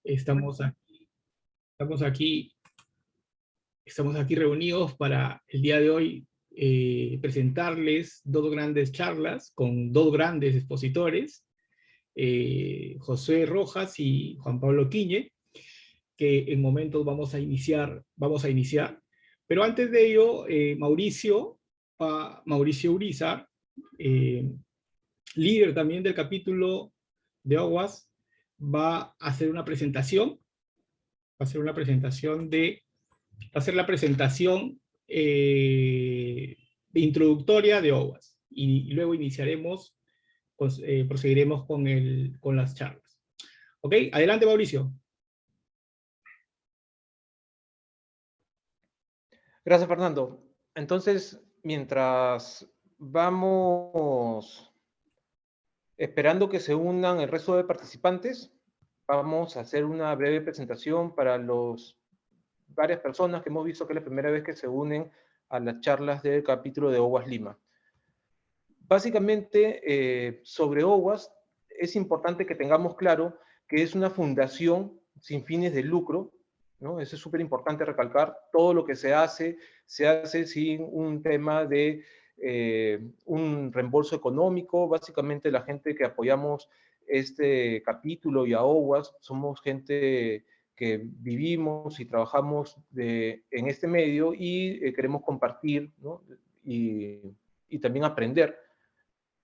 Estamos aquí, estamos aquí, estamos aquí reunidos para el día de hoy presentarles dos grandes charlas con dos grandes expositores, José Rojas y Juan Pablo Quiñe, que en momentos vamos a iniciar. Pero antes de ello, Mauricio Urizar, eh, líder también del capítulo de OWASP, va a hacer una presentación, va a ser la presentación de introductoria de OWASP, y luego iniciaremos, proseguiremos con las charlas. ¿Ok? Adelante, Mauricio. Gracias, Fernando. Entonces, mientras vamos esperando que se unan el resto de participantes, vamos a hacer una breve presentación para varias personas que hemos visto que es la primera vez que se unen a las charlas del capítulo de OWASP Lima. Básicamente, sobre OWASP, es importante que tengamos claro que es una fundación sin fines de lucro, ¿no? Eso es súper importante recalcar. Todo lo que se hace sin un tema de un reembolso económico. Básicamente, la gente que apoyamos este capítulo y a OWASP somos gente que vivimos y trabajamos en este medio y queremos compartir, ¿no? y también aprender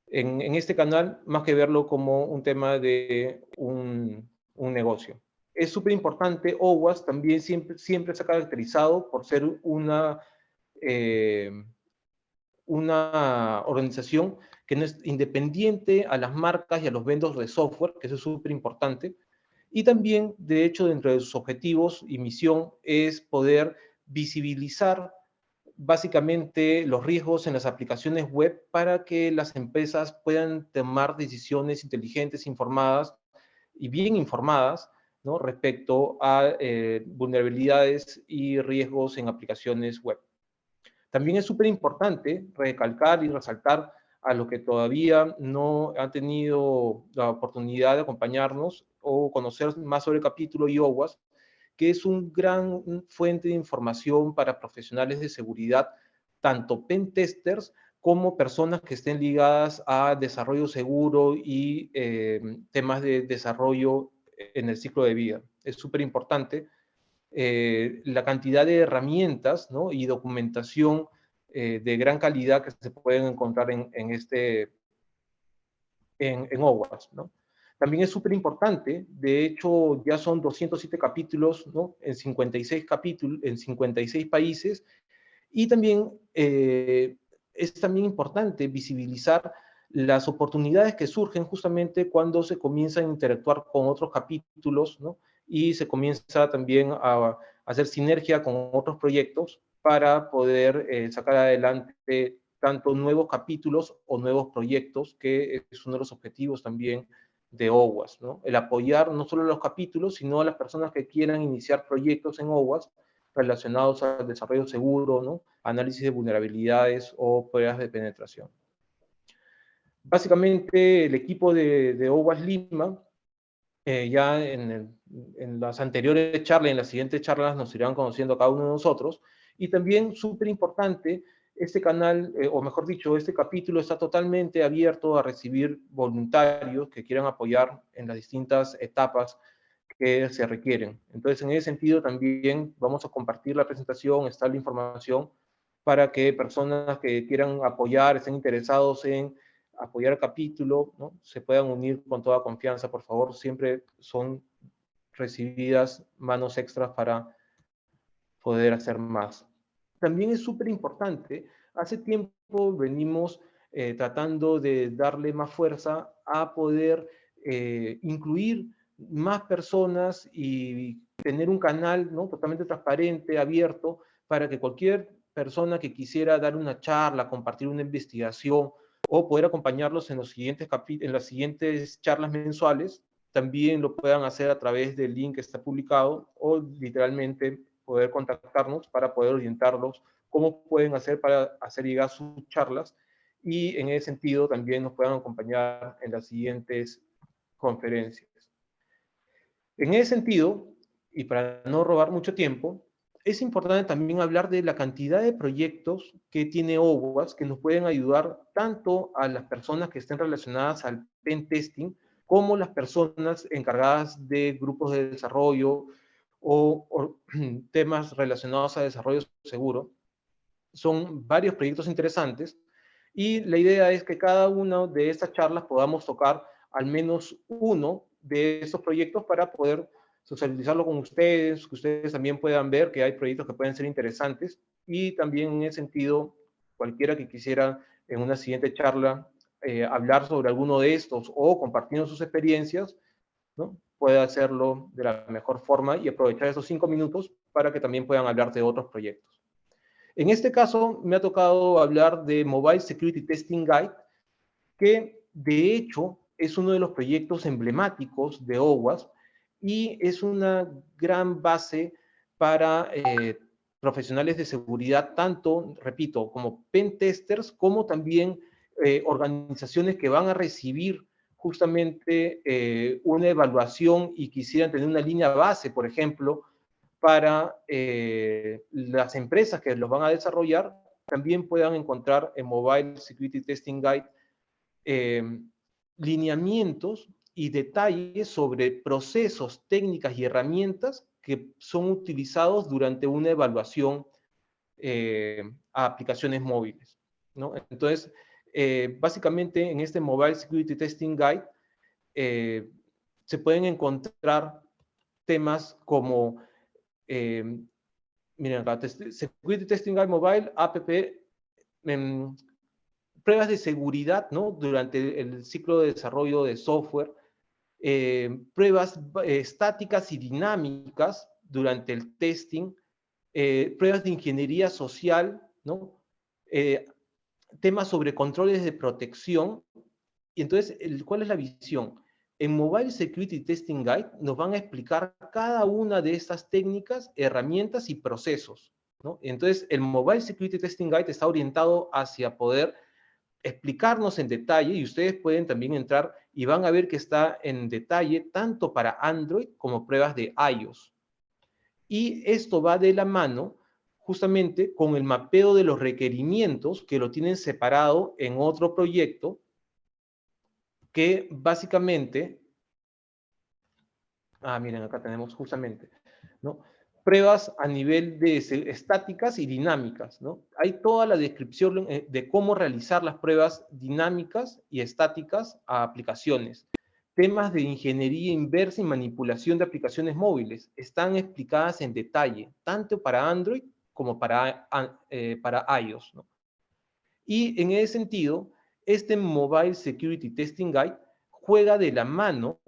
en este canal, más que verlo como un tema de un negocio. Es súper importante, OWASP también siempre se ha caracterizado por ser una organización que no es independiente a las marcas y a los vendors de software, que eso es súper importante. Y también, de hecho, dentro de sus objetivos y misión es poder visibilizar básicamente los riesgos en las aplicaciones web para que las empresas puedan tomar decisiones inteligentes, informadas y bien informadas, ¿no? Respecto a vulnerabilidades y riesgos en aplicaciones web. También es súper importante recalcar y resaltar a los que todavía no han tenido la oportunidad de acompañarnos o conocer más sobre el capítulo y OWASP, que es una gran fuente de información para profesionales de seguridad, tanto pentesters como personas que estén ligadas a desarrollo seguro y temas de desarrollo en el ciclo de vida. Es súper importante la cantidad de herramientas, ¿no? y documentación de gran calidad que se pueden encontrar en OWASP, ¿no? También es súper importante, de hecho ya son 207 capítulos, ¿no? en 56 capítulos, en 56 países, y también es también importante visibilizar las oportunidades que surgen justamente cuando se comienza a interactuar con otros capítulos, ¿no? y se comienza también a hacer sinergia con otros proyectos para poder sacar adelante tanto nuevos capítulos o nuevos proyectos, que es uno de los objetivos también de OWASP, ¿no? El apoyar no solo a los capítulos, sino a las personas que quieran iniciar proyectos en OWASP relacionados al desarrollo seguro, ¿no? análisis de vulnerabilidades o pruebas de penetración. Básicamente, el equipo de OWASP Lima, ya en las anteriores charlas, en las siguientes charlas nos irán conociendo a cada uno de nosotros, y también súper importante, este canal, o mejor dicho, este capítulo está totalmente abierto a recibir voluntarios que quieran apoyar en las distintas etapas que se requieren. Entonces, en ese sentido, también vamos a compartir la presentación, está la información para que personas que quieran apoyar, estén interesados en apoyar el capítulo, ¿no? se puedan unir con toda confianza, por favor. Siempre son recibidas manos extras para poder hacer más. También es súper importante, hace tiempo venimos tratando de darle más fuerza a poder incluir más personas y tener un canal, ¿no? totalmente transparente, abierto, para que cualquier persona que quisiera dar una charla, compartir una investigación o poder acompañarlos en en las siguientes charlas mensuales, también lo puedan hacer a través del link que está publicado o literalmente poder contactarnos para poder orientarlos cómo pueden hacer para hacer llegar sus charlas, y en ese sentido también nos puedan acompañar en las siguientes conferencias. En ese sentido, y para no robar mucho tiempo, es importante también hablar de la cantidad de proyectos que tiene OWASP que nos pueden ayudar tanto a las personas que estén relacionadas al pen testing como las personas encargadas de grupos de desarrollo o temas relacionados a desarrollo seguro. Son varios proyectos interesantes y la idea es que cada una de estas charlas podamos tocar al menos uno de estos proyectos para poder socializarlo con ustedes, que ustedes también puedan ver que hay proyectos que pueden ser interesantes y también en ese sentido, cualquiera que quisiera en una siguiente charla hablar sobre alguno de estos o compartiendo sus experiencias, ¿no? Puede hacerlo de la mejor forma y aprovechar esos 5 minutos para que también puedan hablar de otros proyectos. En este caso, me ha tocado hablar de Mobile Security Testing Guide, que de hecho es uno de los proyectos emblemáticos de OWASP y es una gran base para profesionales de seguridad, tanto, repito, como pen testers, como también organizaciones que van a recibir justamente una evaluación y quisieran tener una línea base, por ejemplo, para las empresas que los van a desarrollar, también puedan encontrar en Mobile Security Testing Guide eh, lineamientos y detalles sobre procesos, técnicas y herramientas que son utilizados durante una evaluación a aplicaciones móviles, ¿no? Entonces, básicamente en este Mobile Security Testing Guide se pueden encontrar temas como miren acá, Security Testing Guide Mobile, APP, pruebas de seguridad, ¿no? Durante el ciclo de desarrollo de software, pruebas estáticas y dinámicas durante el testing, pruebas de ingeniería social, ¿no? Temas sobre controles de protección. Y entonces, ¿cuál es la visión? En Mobile Security Testing Guide nos van a explicar cada una de estas técnicas, herramientas y procesos, ¿no? Entonces, el Mobile Security Testing Guide está orientado hacia poder explicarnos en detalle y ustedes pueden también entrar y van a ver que está en detalle tanto para Android como pruebas de iOS. Y esto va de la mano justamente con el mapeo de los requerimientos que lo tienen separado en otro proyecto que básicamente, miren, acá tenemos justamente, ¿no? Pruebas a nivel de estáticas y dinámicas, ¿no? Hay toda la descripción de cómo realizar las pruebas dinámicas y estáticas a aplicaciones. Temas de ingeniería inversa y manipulación de aplicaciones móviles están explicadas en detalle, tanto para Android como para iOS, ¿no? Y en ese sentido, este Mobile Security Testing Guide juega de la mano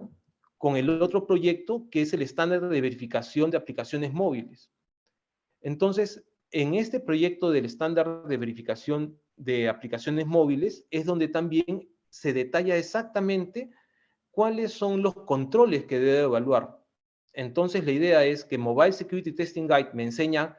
con el otro proyecto que es el estándar de verificación de aplicaciones móviles. Entonces, en este proyecto del estándar de verificación de aplicaciones móviles es donde también se detalla exactamente cuáles son los controles que debe evaluar. Entonces, la idea es que Mobile Security Testing Guide me enseña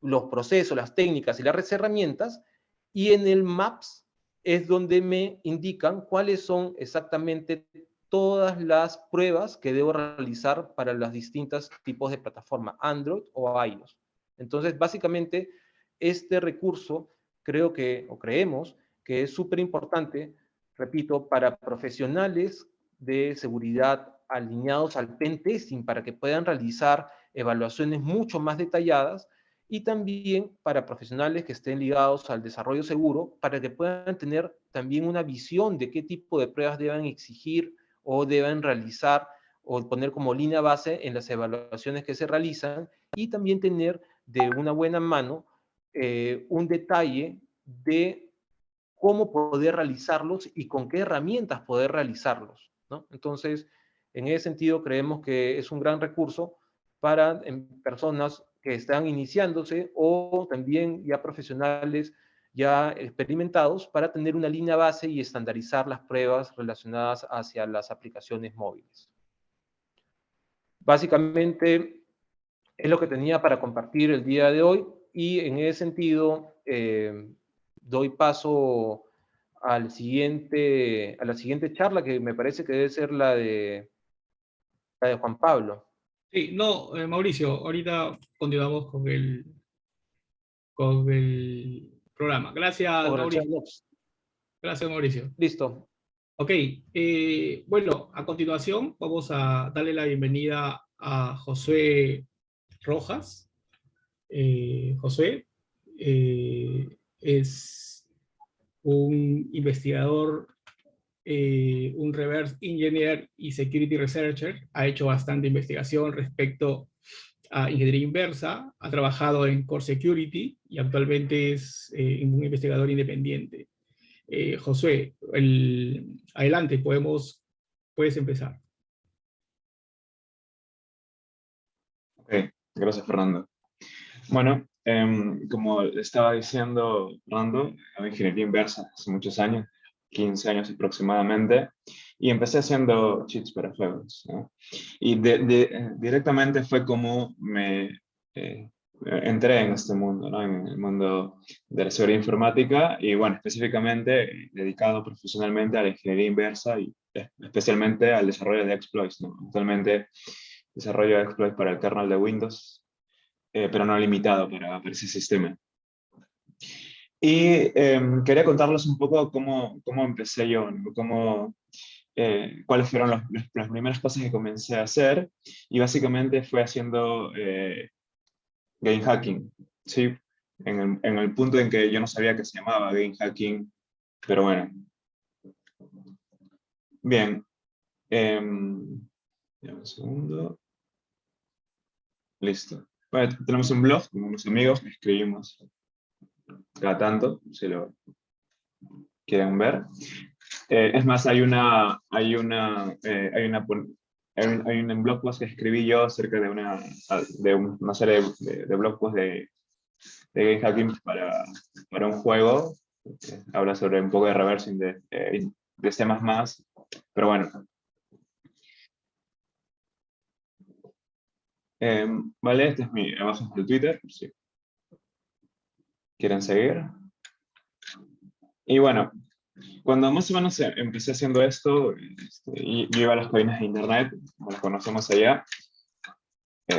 los procesos, las técnicas y las herramientas, y en el Maps es donde me indican cuáles son exactamente todas las pruebas que debo realizar para los distintos tipos de plataforma, Android o iOS. Entonces, básicamente, este recurso creo que, o creemos, que es súper importante, repito, para profesionales de seguridad alineados al pen testing, para que puedan realizar evaluaciones mucho más detalladas y también para profesionales que estén ligados al desarrollo seguro, para que puedan tener también una visión de qué tipo de pruebas deben exigir o deben realizar o poner como línea base en las evaluaciones que se realizan y también tener de una buena mano un detalle de cómo poder realizarlos y con qué herramientas poder realizarlos, ¿no? Entonces, en ese sentido, creemos que es un gran recurso para personas que están iniciándose o también ya profesionales ya experimentados para tener una línea base y estandarizar las pruebas relacionadas hacia las aplicaciones móviles. Básicamente es lo que tenía para compartir el día de hoy y en ese sentido doy paso a la siguiente charla que me parece que debe ser la de la de Juan Pablo. Sí, no, Mauricio, ahorita continuamos con el programa. Gracias, Sobre el chat Mauricio. box. Gracias, Mauricio. Listo. Ok, bueno, a continuación vamos a darle la bienvenida a Josué Rojas. Josué es un investigador, un reverse engineer y security researcher. Ha hecho bastante investigación respecto a ingeniería inversa, ha trabajado en Core Security y actualmente es un investigador independiente. Josué, adelante, puedes empezar. Ok, gracias Fernando. Bueno, como estaba diciendo Fernando, hago ingeniería inversa hace muchos años, 15 años aproximadamente, y empecé haciendo cheats para juegos, ¿no? Y directamente fue como me entré en este mundo, ¿no? En el mundo de la seguridad informática, y bueno, específicamente dedicado profesionalmente a la ingeniería inversa y especialmente al desarrollo de exploits, ¿no? Actualmente desarrollo de exploits para el kernel de Windows, pero no limitado para ese sistema. Y quería contarles un poco cómo empecé yo, ¿no? Cuáles fueron las primeras cosas que comencé a hacer, y básicamente fue haciendo game hacking, ¿sí? En el punto en que yo no sabía que se llamaba game hacking, pero bueno. Bien. Ya un segundo. Listo. Bueno, tenemos un blog con unos amigos que escribimos cada tanto, si lo quieren ver. Es más, hay un blog post que escribí yo acerca de una serie de blog posts de game hacking para un juego que habla sobre un poco de reversing de C++, pero bueno. Vale, este es abajo es el Twitter, si quieren seguir. Y bueno, cuando más o menos empecé haciendo esto, y yo iba a las páginas de internet, como las conocemos allá,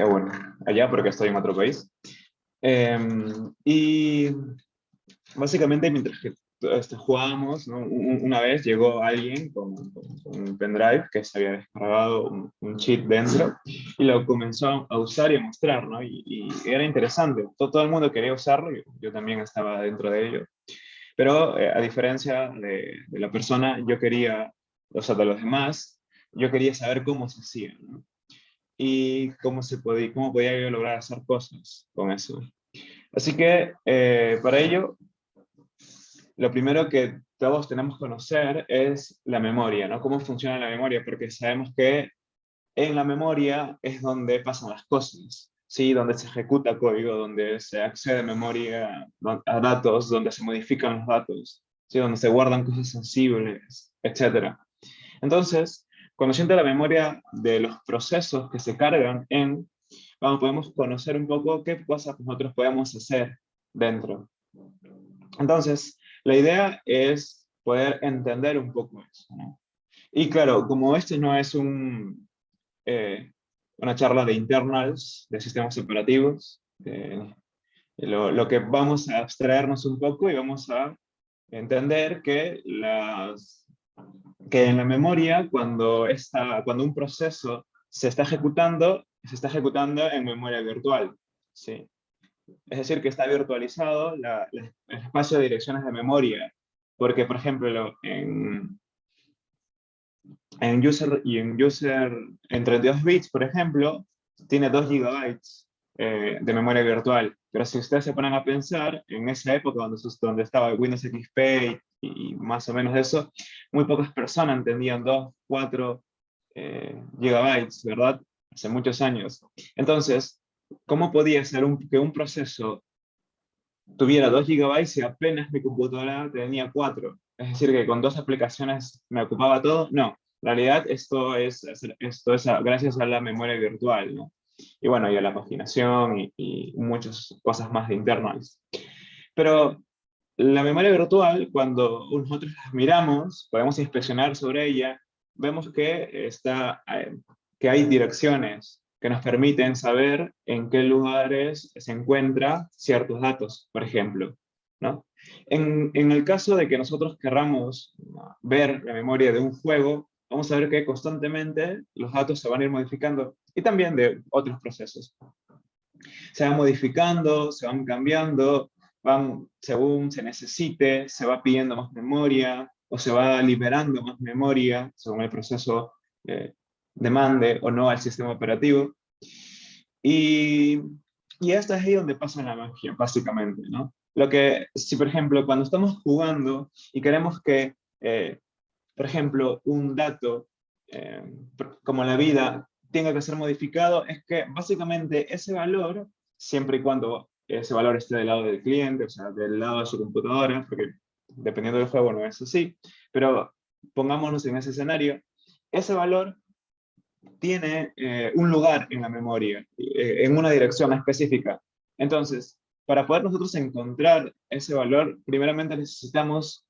bueno, allá porque estoy en otro país, y básicamente mientras que jugábamos, ¿no? Una vez llegó alguien con un pendrive que se había descargado un cheat dentro y lo comenzó a usar y a mostrar, ¿no? Y era interesante, todo el mundo quería usarlo, yo también estaba dentro de ello. Pero a diferencia de la persona, yo quería, o sea, de los demás, yo quería saber cómo se hacía, ¿no? Y cómo podía yo lograr hacer cosas con eso. Así que para ello, lo primero que todos tenemos que conocer es la memoria, ¿no? Cómo funciona la memoria, porque sabemos que en la memoria es donde pasan las cosas, ¿sí? Donde se ejecuta código, donde se accede a memoria, a datos, donde se modifican los datos, ¿sí? Donde se guardan cosas sensibles, etc. Entonces, conociendo la memoria de los procesos que se cargan podemos conocer un poco qué cosas nosotros podemos hacer dentro. Entonces, la idea es poder entender un poco eso, ¿no? Y claro, como este no es una charla de internals, de sistemas operativos, lo que vamos a abstraernos un poco y vamos a entender que en la memoria, cuando un proceso se está ejecutando en memoria virtual, ¿sí? Es decir, que está virtualizado el espacio de direcciones de memoria, porque, por ejemplo, en 32 bits, por ejemplo, tiene 2 gigabytes de memoria virtual. Pero si ustedes se ponen a pensar, en esa época donde estaba Windows XP y más o menos eso, muy pocas personas entendían 2, 4 gigabytes, ¿verdad? Hace muchos años. Entonces, ¿cómo podía ser que un proceso tuviera 2 gigabytes y apenas mi computadora tenía 4? Es decir, que con 2 aplicaciones me ocupaba todo. No, en realidad esto es gracias a la memoria virtual, ¿no? Y bueno, y a la paginación y muchas cosas más de internals. Pero la memoria virtual, cuando nosotros la miramos, podemos inspeccionar sobre ella, vemos que que hay direcciones que nos permiten saber en qué lugares se encuentran ciertos datos, por ejemplo, ¿no? En el caso de que nosotros querramos ver la memoria de un juego, vamos a ver que constantemente los datos se van a ir modificando, y también de otros procesos. Se van modificando, se van cambiando, van según se necesite, se va pidiendo más memoria, o se va liberando más memoria, según el proceso demande o no al sistema operativo. Y esto es ahí donde pasa la magia, básicamente, ¿no? Lo que, si por ejemplo, cuando estamos jugando y queremos que, por ejemplo, un dato, como la vida, tenga que ser modificado, es que básicamente ese valor, siempre y cuando ese valor esté del lado del cliente, o sea, del lado de su computadora, porque dependiendo del juego no es así, pero pongámonos en ese escenario, ese valor tiene un lugar en la memoria, en una dirección específica. Entonces, para poder nosotros encontrar ese valor, primeramente necesitamos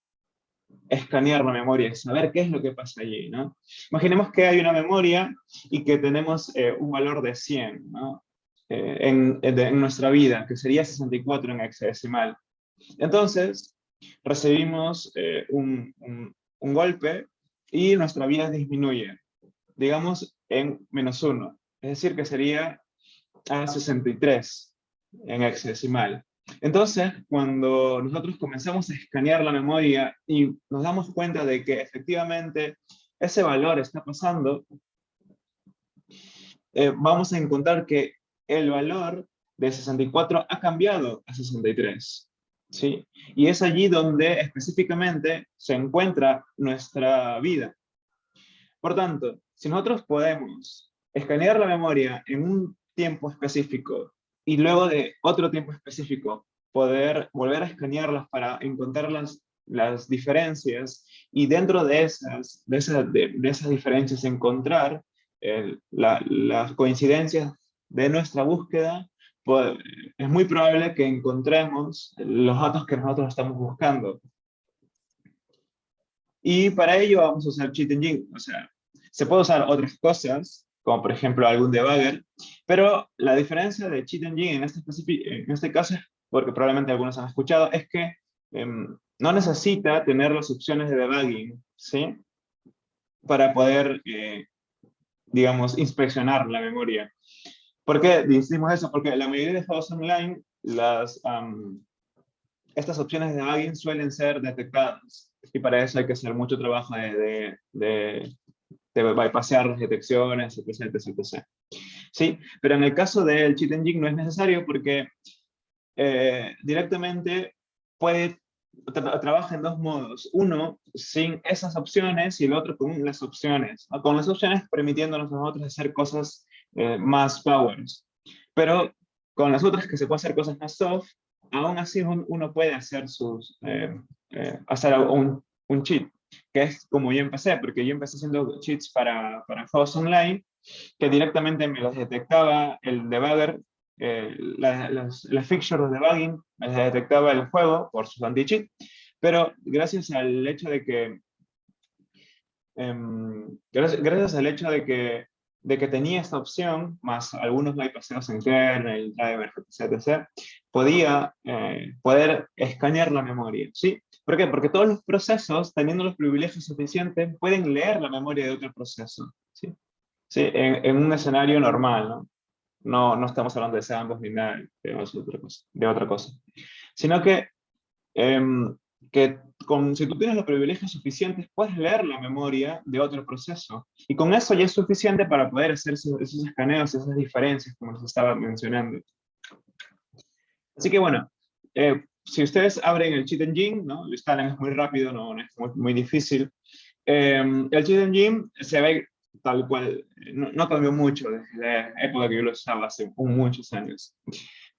escanear la memoria y saber qué es lo que pasa allí, ¿no? Imaginemos que hay una memoria y que tenemos un valor de 100, ¿no? En nuestra vida, que sería 64 en hexadecimal. Entonces, recibimos un golpe y nuestra vida disminuye, digamos, en -1. Es decir, que sería a 63 en hexadecimal. Entonces, cuando nosotros comenzamos a escanear la memoria y nos damos cuenta de que efectivamente ese valor está pasando, vamos a encontrar que el valor de 64 ha cambiado a 63. ¿Sí? Y es allí donde específicamente se encuentra nuestra vida. Por tanto, si nosotros podemos escanear la memoria en un tiempo específico y luego de otro tiempo específico poder volver a escanearlas para encontrar las diferencias y dentro de esas diferencias encontrar las coincidencias de nuestra búsqueda, pues, es muy probable que encontremos los datos que nosotros estamos buscando. Y para ello vamos a usar Cheat Engine. O sea, se puede usar otras cosas, como por ejemplo algún debugger, pero la diferencia de Cheat Engine en este caso, porque probablemente algunos han escuchado, es que no necesita tener las opciones de debugging, ¿sí? Para poder, digamos, inspeccionar la memoria. ¿Por qué decimos eso? Porque la mayoría de juegos online, estas opciones de debugging suelen ser detectadas. Y para eso hay que hacer mucho trabajo de bypassear las detecciones, etc, etc, etc. ¿Sí? Pero en el caso del Cheat Engine no es necesario porque directamente trabaja en dos modos. Uno sin esas opciones y el otro con las opciones. ¿No? Con las opciones permitiéndonos a nosotros hacer cosas más powers. Pero con las otras que se puede hacer cosas más soft, aún así uno puede hacer hacer un cheat, que es como yo empecé, porque yo empecé haciendo cheats para juegos online, que directamente me los detectaba el debugger, la fixture de debugging, me las detectaba el juego por sus anti-cheat, pero gracias al hecho de que gracias al hecho de que tenía esta opción, más algunos bypasseos en kernel, driver, etc, etc, podía poder escanear la memoria, ¿sí? ¿Por qué? Porque todos los procesos, teniendo los privilegios suficientes, pueden leer la memoria de otro proceso, ¿sí? ¿Sí? En un escenario normal, ¿no? No estamos hablando de sandbox ni nada de otra cosa. Sino que si tú tienes los privilegios suficientes, puedes leer la memoria de otro proceso. Y con eso ya es suficiente para poder hacer esos escaneos, esas diferencias, como les estaba mencionando. Así que bueno, si ustedes abren el Cheat Engine, ¿no? Lo instalan, es muy rápido, no es muy difícil. El Cheat Engine se ve tal cual, no cambió mucho desde la época que yo lo usaba hace muchos años.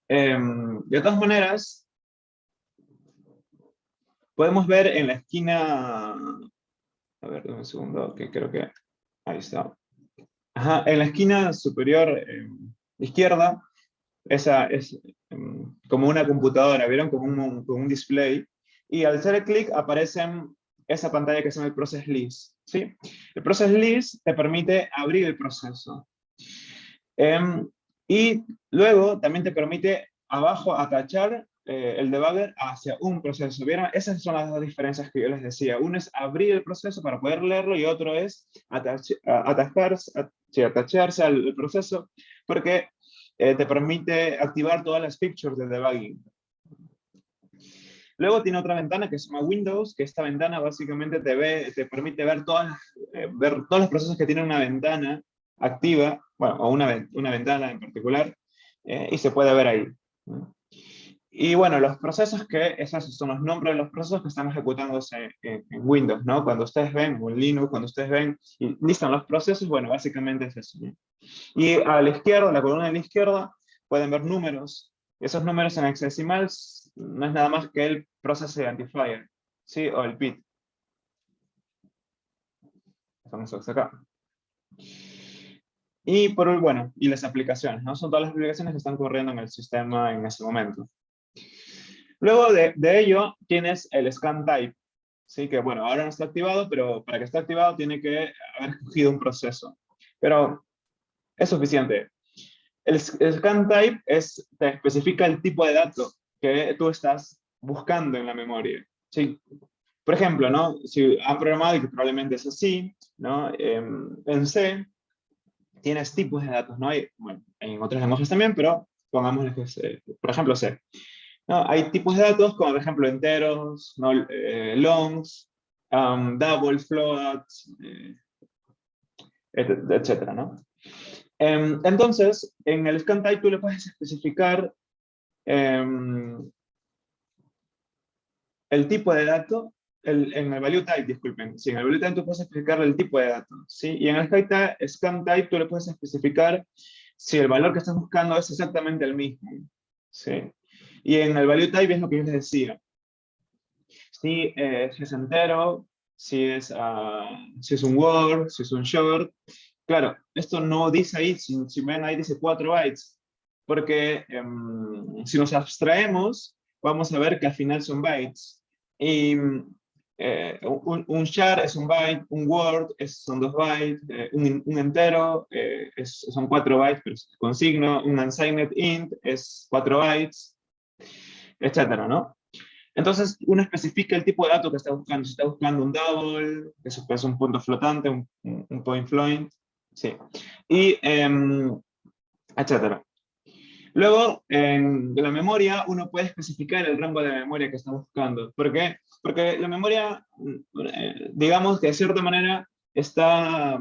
De todas maneras, podemos ver en la esquina, a ver, un segundo, que creo que ahí está. Ajá, en la esquina superior izquierda, esa es como una computadora, ¿vieron? Como un display. Y al hacer el clic aparecen esa pantalla que se llama el Process List, ¿sí? El Process List te permite abrir el proceso. Y luego también te permite abajo atachar el debugger hacia un proceso. ¿Vieron? Esas son las dos diferencias que yo les decía. Uno es abrir el proceso para poder leerlo y otro es atacharse al proceso porque te permite activar todas las features del debugging. Luego tiene otra ventana que se llama Windows, que esta ventana básicamente te permite ver ver todos los procesos que tienen una ventana activa, bueno, o una ventana en particular, y se puede ver ahí, ¿no? Y bueno, los procesos esos son los nombres de los procesos que están ejecutándose en Windows, ¿no? Cuando ustedes ven, o en Linux, cuando ustedes ven y listan los procesos, bueno, básicamente es eso, ¿no? Y a la izquierda, en la columna de la izquierda, pueden ver números. Esos números en hexadecimal no es nada más que el Process Identifier, ¿sí? O el PID. Estamos acá. Y bueno, y las aplicaciones, ¿no? Son todas las aplicaciones que están corriendo en el sistema en ese momento. Luego de ello, tienes el Scan Type, ¿sí? Que bueno, ahora no está activado, pero para que esté activado tiene que haber escogido un proceso. Pero es suficiente. El Scan Type te especifica el tipo de dato que tú estás buscando en la memoria, ¿sí? Por ejemplo, ¿no? Si han programado, y que probablemente es así, ¿no? En C tienes tipos de datos, ¿no? Bueno, en otros lenguajes también, pero pongámosle que es, por ejemplo, C. ¿No? Hay tipos de datos como, por ejemplo, enteros, ¿no? Longs, double, floats, etcétera, ¿no? Entonces, en el Scan Type tú le puedes especificar el tipo de dato, en el Value Type, disculpen, sí, en el Value Type tú puedes especificar el tipo de dato, ¿sí? Y en el Scan Type tú le puedes especificar si el valor que estás buscando es exactamente el mismo, ¿sí? Y en el Value Type es lo que yo les decía. Si es entero, si es un word, si es un short. Claro, esto no dice ahí, si ven ahí dice 4 bytes, porque si nos abstraemos, vamos a ver que al final son bytes. Y un char es un byte, un word son 2 bytes, un entero son 4 bytes, pero con signo, un unsigned int es 4 bytes, etcétera, ¿no? Entonces, uno especifica el tipo de dato que está buscando. Si está buscando un double, eso es un punto flotante, un point float, sí. Y, etcétera. Luego, en la memoria, uno puede especificar el rango de memoria que está buscando. ¿Por qué? Porque la memoria, digamos que de cierta manera, está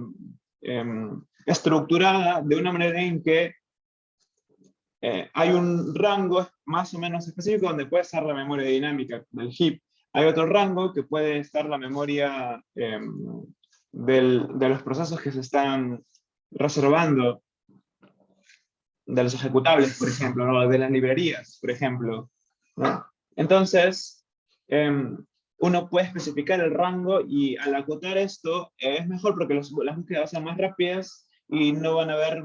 estructurada de una manera en que hay un rango más o menos específico donde puede estar la memoria dinámica del heap. Hay otro rango que puede estar la memoria de los procesos que se están reservando, de los ejecutables, por ejemplo, ¿no? De las librerías, por ejemplo, ¿no? Entonces, uno puede especificar el rango y al acotar esto es mejor porque las búsquedas son más rápidas y no van a haber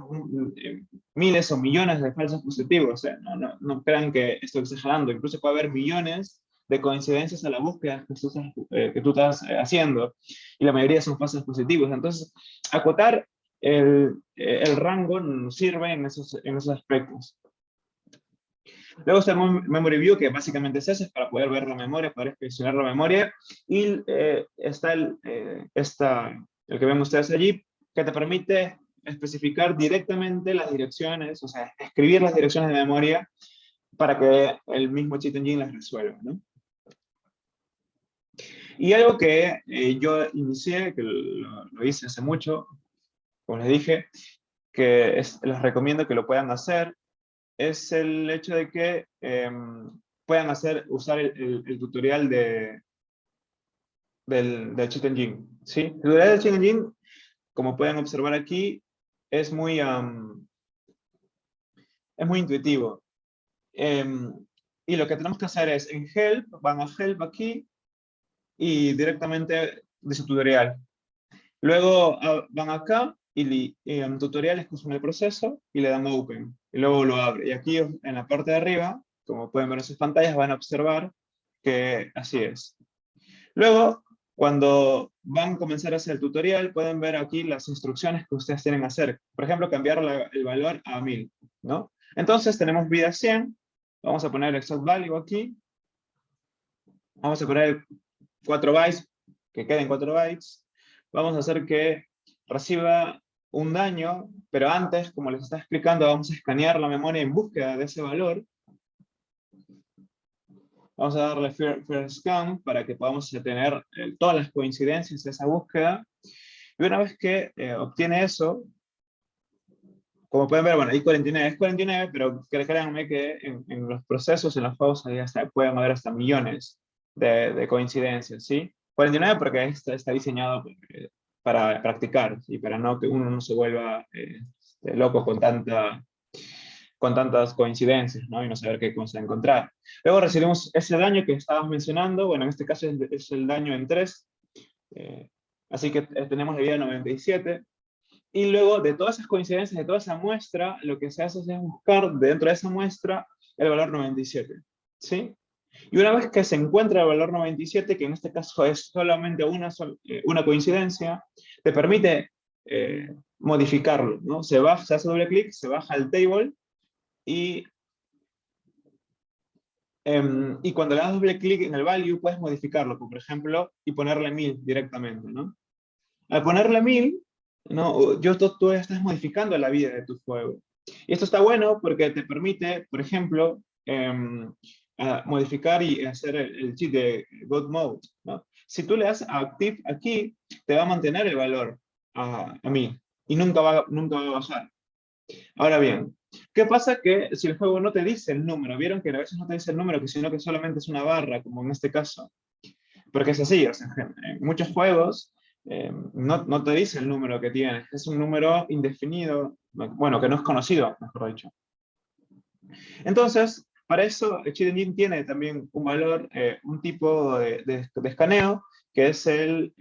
miles o millones de falsos positivos. O sea, no crean que estoy exagerando, incluso puede haber millones de coincidencias a la búsqueda que tú estás haciendo y la mayoría son falsos positivos. Entonces, acotar el rango nos sirve en esos aspectos. Luego está el Memory View, que básicamente es eso, es para poder ver la memoria, poder inspeccionar la memoria. Y está el que ven ustedes allí, que te permite especificar directamente las direcciones, o sea, escribir las direcciones de memoria para que el mismo Cheat Engine las resuelva, ¿no? Y algo que yo inicié, que lo hice hace mucho, como les dije, que les recomiendo que lo puedan hacer, es el hecho de que puedan usar el tutorial del Cheat Engine, ¿sí? El tutorial del Cheat Engine, como pueden observar aquí, es muy intuitivo. Y lo que tenemos que hacer es, en Help, van a Help aquí, y directamente dice tutorial. Luego van acá, y en tutorial escogen el proceso, y le dan Open, y luego lo abre. Y aquí en la parte de arriba, como pueden ver en sus pantallas, van a observar que así es. Luego, Cuando van a comenzar a hacer el tutorial, pueden ver aquí las instrucciones que ustedes tienen que hacer. Por ejemplo, cambiar el valor a 1000, ¿no? Entonces tenemos vida 100, vamos a poner exact value aquí, vamos a poner 4 bytes, que queden 4 bytes, vamos a hacer que reciba un daño, pero antes, como les estaba explicando, vamos a escanear la memoria en búsqueda de ese valor. Vamos a darle first scan para que podamos tener todas las coincidencias de esa búsqueda. Y una vez que obtiene eso, como pueden ver, bueno, ahí 49 es 49, pero créanme que en los procesos, en los juegos, ahí pueden haber hasta millones de coincidencias, ¿sí? 49 porque está diseñado para practicar y para no que uno no se vuelva loco con tantas coincidencias, ¿no? Y no saber qué cosa encontrar. Luego recibimos ese daño que estábamos mencionando, bueno, en este caso es el daño en 3, así que tenemos la vida 97, y luego de todas esas coincidencias, de toda esa muestra, lo que se hace es buscar dentro de esa muestra el valor 97, ¿sí? Y una vez que se encuentra el valor 97, que en este caso es solamente una coincidencia, te permite modificarlo, ¿no? Se hace doble clic, se baja el table, y cuando le das doble clic en el value, puedes modificarlo, por ejemplo, y ponerle 1000 directamente, ¿no? Al ponerle 1000, ¿no? Tú estás modificando la vida de tu juego. Y esto está bueno porque te permite, por ejemplo, modificar y hacer el cheat de God Mode, ¿no? Si tú le das a Active aquí, te va a mantener el valor a 1000 y nunca va a bajar. Ahora bien, ¿qué pasa que si el juego no te dice el número? ¿Vieron que a veces no te dice el número, sino que solamente es una barra, como en este caso? Porque es así, o sea, en muchos juegos no te dice el número que tienes, es un número indefinido, bueno, que no es conocido, mejor dicho. Entonces, para eso, Cheat Engine tiene también un valor, un tipo de escaneo, que es el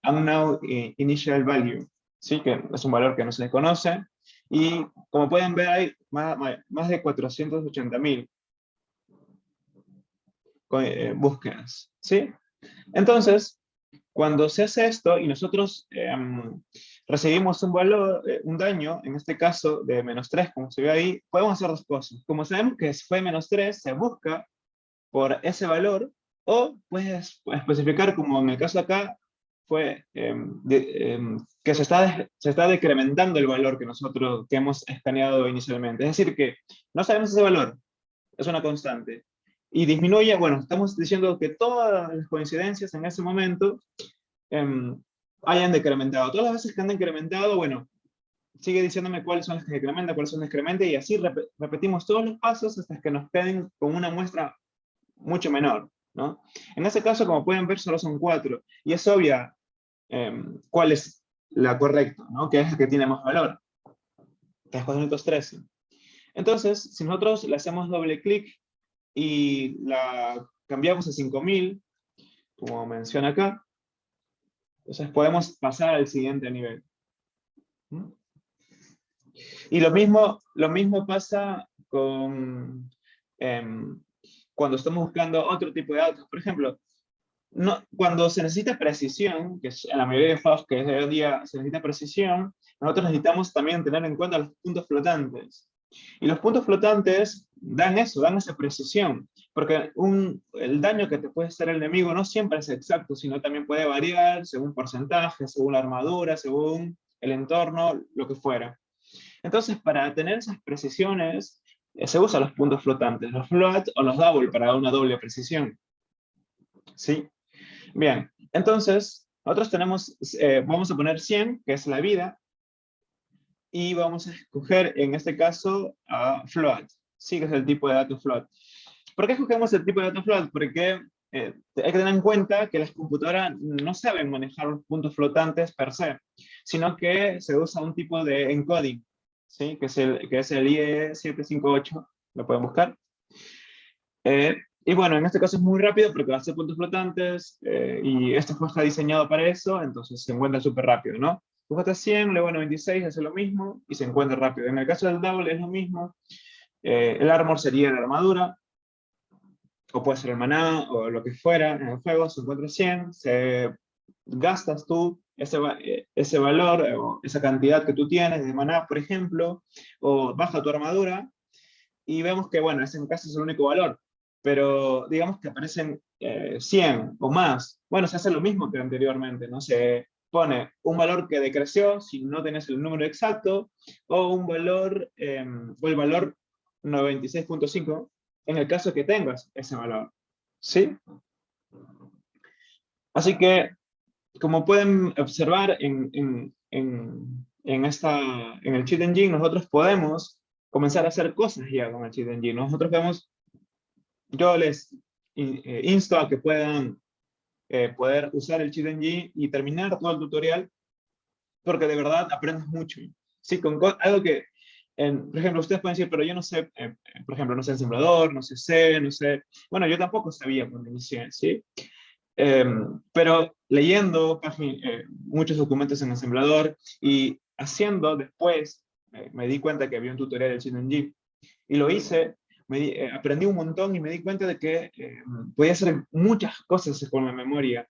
Unknown Initial Value, ¿sí? Que es un valor que no se le conoce, y como pueden ver hay más de 480.000 búsquedas, ¿sí? Entonces, cuando se hace esto y nosotros recibimos un valor, un daño, en este caso de -3, como se ve ahí, podemos hacer dos cosas. Como sabemos que fue -3, se busca por ese valor, o puedes especificar, como en el caso acá, fue que se está decrementando el valor que hemos escaneado inicialmente. Es decir, que no sabemos ese valor, es una constante. Y disminuye, bueno, estamos diciendo que todas las coincidencias en ese momento hayan decrementado. Todas las veces que han decrementado, bueno, sigue diciéndome cuáles son las que decrementan, cuáles son las que decrementan, y así repetimos todos los pasos hasta que nos queden con una muestra mucho menor, ¿no? En ese caso, como pueden ver, solo son 4, y es obvia cuál es la correcta, ¿no? Que es la que tiene más valor, que es 413. Entonces, si nosotros le hacemos doble clic y la cambiamos a 5000, como menciona acá, entonces podemos pasar al siguiente nivel. Y lo mismo pasa con cuando estamos buscando otro tipo de datos. Por ejemplo, cuando se necesita precisión, que en la mayoría de juegos que es de hoy en día se necesita precisión, nosotros necesitamos también tener en cuenta los puntos flotantes. Y los puntos flotantes dan eso, dan esa precisión, porque el daño que te puede hacer el enemigo no siempre es exacto, sino también puede variar según porcentaje, según la armadura, según el entorno, lo que fuera. Entonces, para tener esas precisiones, se usan los puntos flotantes, los float o los double para dar una doble precisión. ¿Sí? Bien, entonces, nosotros tenemos, vamos a poner 100, que es la vida, y vamos a escoger, en este caso, a float, ¿sí? Que es el tipo de dato float. ¿Por qué escogemos el tipo de dato float? Porque hay que tener en cuenta que las computadoras no saben manejar los puntos flotantes per se, sino que se usa un tipo de encoding, ¿sí? que es el IE758, lo pueden buscar. Y bueno, en este caso es muy rápido porque va a ser puntos flotantes, y este juego está diseñado para eso, entonces se encuentra súper rápido, ¿no? Tú hasta 100, luego 96 hace lo mismo y se encuentra rápido. En el caso del double es lo mismo. El armor sería la armadura, o puede ser el maná, o lo que fuera en el juego, se encuentra 100, se gastas tú ese valor o esa cantidad que tú tienes de maná, por ejemplo, o baja tu armadura, y vemos que, bueno, ese en caso es el único valor, pero digamos que aparecen 100 o más. Bueno, se hace lo mismo que anteriormente, ¿no? Se pone un valor que decreció si no tenés el número exacto, o un valor, o el valor 96.5 en el caso que tengas ese valor, ¿sí? Así que, como pueden observar en el Cheat Engine, nosotros podemos comenzar a hacer cosas ya con el Cheat Engine. Nosotros vemos, yo les insto a que puedan poder usar el Cheat Engine y terminar todo el tutorial, porque de verdad aprendes mucho. Sí, algo que, por ejemplo, ustedes pueden decir, pero yo no sé, por ejemplo, no sé ensamblador, no sé C, no sé... Bueno, yo tampoco sabía cuando inicié, ¿sí? Pero leyendo muchos documentos en ensamblador y haciendo después, me di cuenta que había un tutorial del ChitNG y lo hice, aprendí un montón y me di cuenta de que podía hacer muchas cosas con la memoria.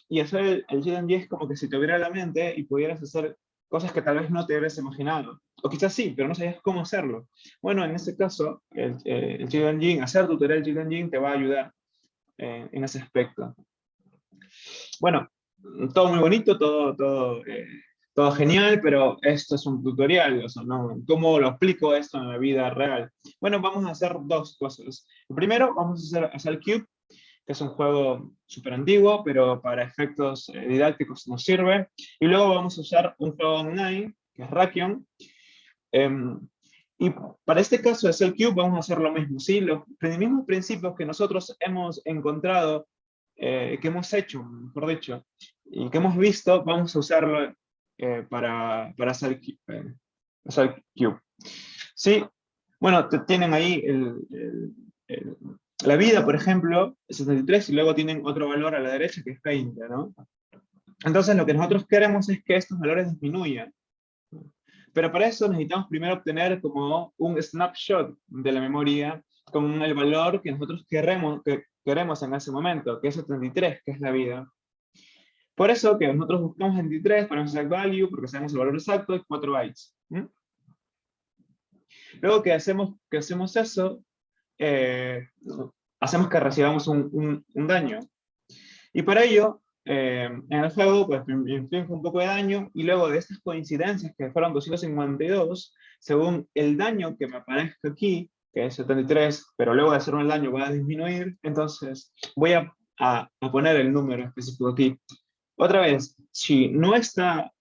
Y hacer el ChitNG es como que si te abriera la mente y pudieras hacer cosas que tal vez no te hubieras imaginado. O quizás sí, pero no sabías cómo hacerlo. Bueno, en ese caso, el ChitNG, hacer tutorial del ChitNG te va a ayudar en ese aspecto. Bueno, todo muy bonito, todo genial, pero esto es un tutorial, o sea, ¿no? ¿Cómo lo explico esto en la vida real? Bueno, vamos a hacer dos cosas. Primero, vamos a hacer Cube, que es un juego súper antiguo, pero para efectos didácticos nos sirve. Y luego vamos a usar un juego online, que es Rakion. Y para este caso de Cell Cube vamos a hacer lo mismo, ¿sí? Los mismos principios que nosotros hemos encontrado, que hemos hecho, mejor dicho, y que hemos visto, vamos a usarlo para Cell Cube. Sí, bueno, tienen ahí la vida, por ejemplo, 73, y luego tienen otro valor a la derecha que es 20, ¿no? Entonces lo que nosotros queremos es que estos valores disminuyan. Pero para eso necesitamos primero obtener como un snapshot de la memoria con el valor que nosotros queremos en ese momento, que es 73, que es la vida. Por eso que nosotros buscamos 23, ponemos exact value, porque sabemos el valor exacto, es 4 bytes. Luego que hacemos eso, hacemos que recibamos un daño. Y para ello, en el juego, pues inflige un poco de daño, y luego de estas coincidencias, que fueron 252, según el daño que me aparezca aquí, que es 73, pero luego de hacer el daño va a disminuir, entonces voy a poner el número específico aquí. Otra vez, si no está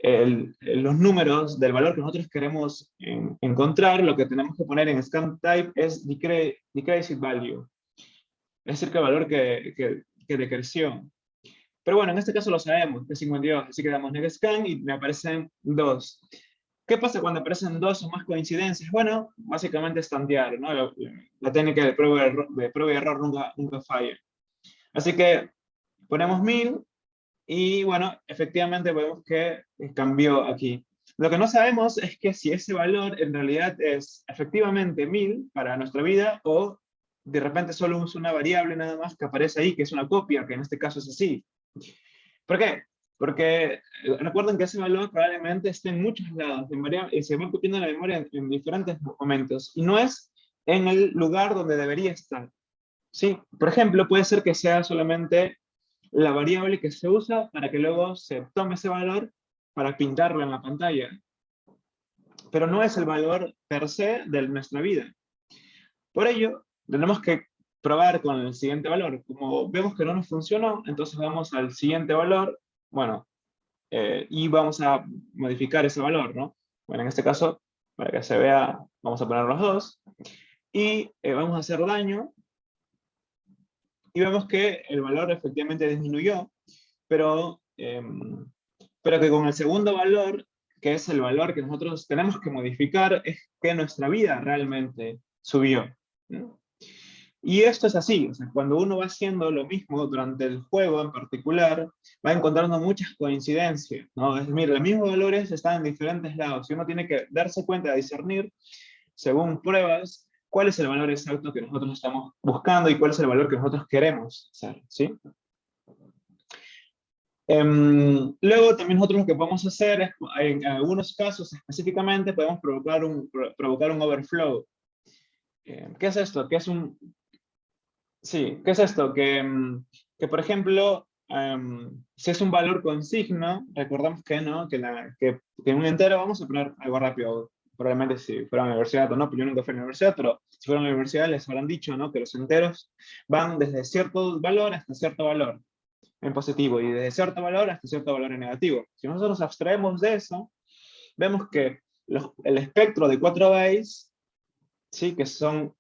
los números del valor que nosotros queremos encontrar, lo que tenemos que poner en scan type es decreased value. Es decir, que el valor que decreció. Pero bueno, en este caso lo sabemos, que es 52, así que damos next scan y me aparecen 2. ¿Qué pasa cuando aparecen 2 o más coincidencias? Bueno, básicamente es tantear, ¿no? La técnica de prueba y error nunca falla. Así que ponemos 1000 y bueno, efectivamente vemos que cambió aquí. Lo que no sabemos es que si ese valor en realidad es efectivamente 1000 para nuestra vida o de repente solo usa una variable nada más que aparece ahí, que es una copia, que en este caso es así. ¿Por qué? Porque recuerden que ese valor probablemente esté en muchos lados, se va copiando en la memoria en diferentes momentos, y no es en el lugar donde debería estar. ¿Sí? Por ejemplo, puede ser que sea solamente la variable que se usa para que luego se tome ese valor para pintarlo en la pantalla. Pero no es el valor per se de nuestra vida. Por ello, tenemos que probar con el siguiente valor. Como vemos que no nos funcionó, entonces vamos al siguiente valor, bueno, y vamos a modificar ese valor, ¿no? Bueno, en este caso, para que se vea, vamos a poner los dos, y vamos a hacer daño, y vemos que el valor efectivamente disminuyó, pero que con el segundo valor, que es el valor que nosotros tenemos que modificar, es que nuestra vida realmente subió, ¿no? Y esto es así, o sea, cuando uno va haciendo lo mismo durante el juego en particular, va encontrando muchas coincidencias, ¿no? Es decir, los mismos valores están en diferentes lados, y uno tiene que darse cuenta de discernir, según pruebas, cuál es el valor exacto que nosotros estamos buscando y cuál es el valor que nosotros queremos hacer, ¿sí? Luego también nosotros lo que podemos hacer es, en algunos casos específicamente, podemos provocar un overflow. ¿Qué es esto? Sí, ¿qué es esto? Que por ejemplo, si es un valor con signo, recordamos que, ¿no? que en un entero, vamos a poner algo rápido, probablemente si fuera a la universidad o no, pero yo nunca fui a la universidad, pero si fuera a la universidad les habrán dicho, ¿no? Que los enteros van desde cierto valor hasta cierto valor en positivo y desde cierto valor hasta cierto valor en negativo. Si nosotros abstraemos de eso, vemos que el espectro de 4 bytes, ¿sí? Que son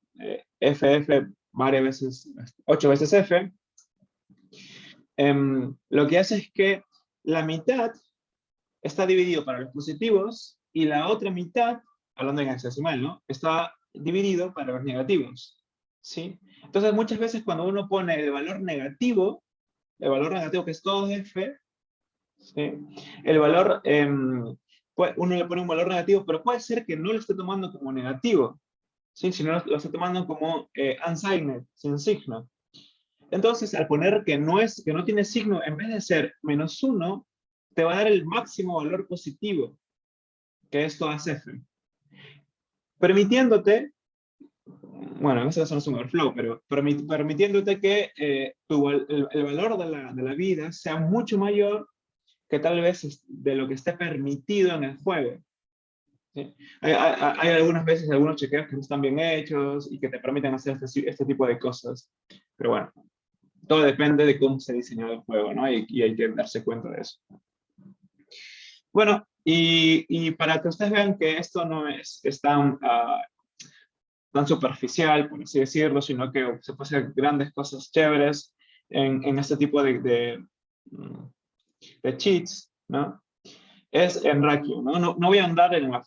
FF varias veces, 8 veces F, lo que hace es que la mitad está dividido para los positivos y la otra mitad, hablando en hexadecimal, ¿no? Está dividido para los negativos, ¿sí? Entonces muchas veces cuando uno pone el valor negativo que es todo F, ¿sí? El valor, uno le pone un valor negativo, pero puede ser que no lo esté tomando como negativo, ¿sí? Sino lo esté tomando como unsigned, sin signo. Entonces, al poner que no tiene signo, en vez de ser -1, te va a dar el máximo valor positivo, que esto es F. Permitiéndote, bueno, en este caso no es un overflow, pero permitiéndote que el valor de la vida sea mucho mayor que tal vez de lo que esté permitido en el juego. ¿Sí? Hay algunas veces algunos chequeos que no están bien hechos y que te permiten hacer este tipo de cosas. Pero bueno, todo depende de cómo se ha diseñado el juego, ¿no? Y hay que darse cuenta de eso. Bueno, y para que ustedes vean que esto no es tan, tan superficial, por así decirlo, sino que se puede hacer grandes cosas chéveres en este tipo de cheats, ¿no? Es en Rakio, ¿no? No voy a andar en la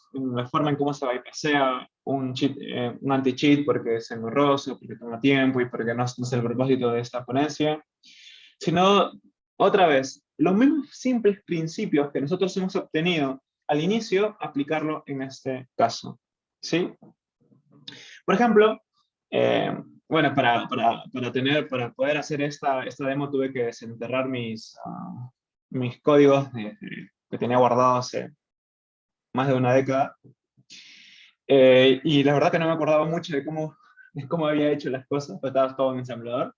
forma en cómo se bypasea un anti-cheat porque es engorroso, porque toma tiempo y porque no es el propósito de esta ponencia, sino, otra vez, los mismos simples principios que nosotros hemos obtenido al inicio, aplicarlo en este caso, ¿sí? Por ejemplo, bueno, para poder hacer esta demo tuve que desenterrar mis códigos que tenía guardados hace más de una década. Y la verdad que no me acordaba mucho de cómo había hecho las cosas, pero estaba todo en ensamblador.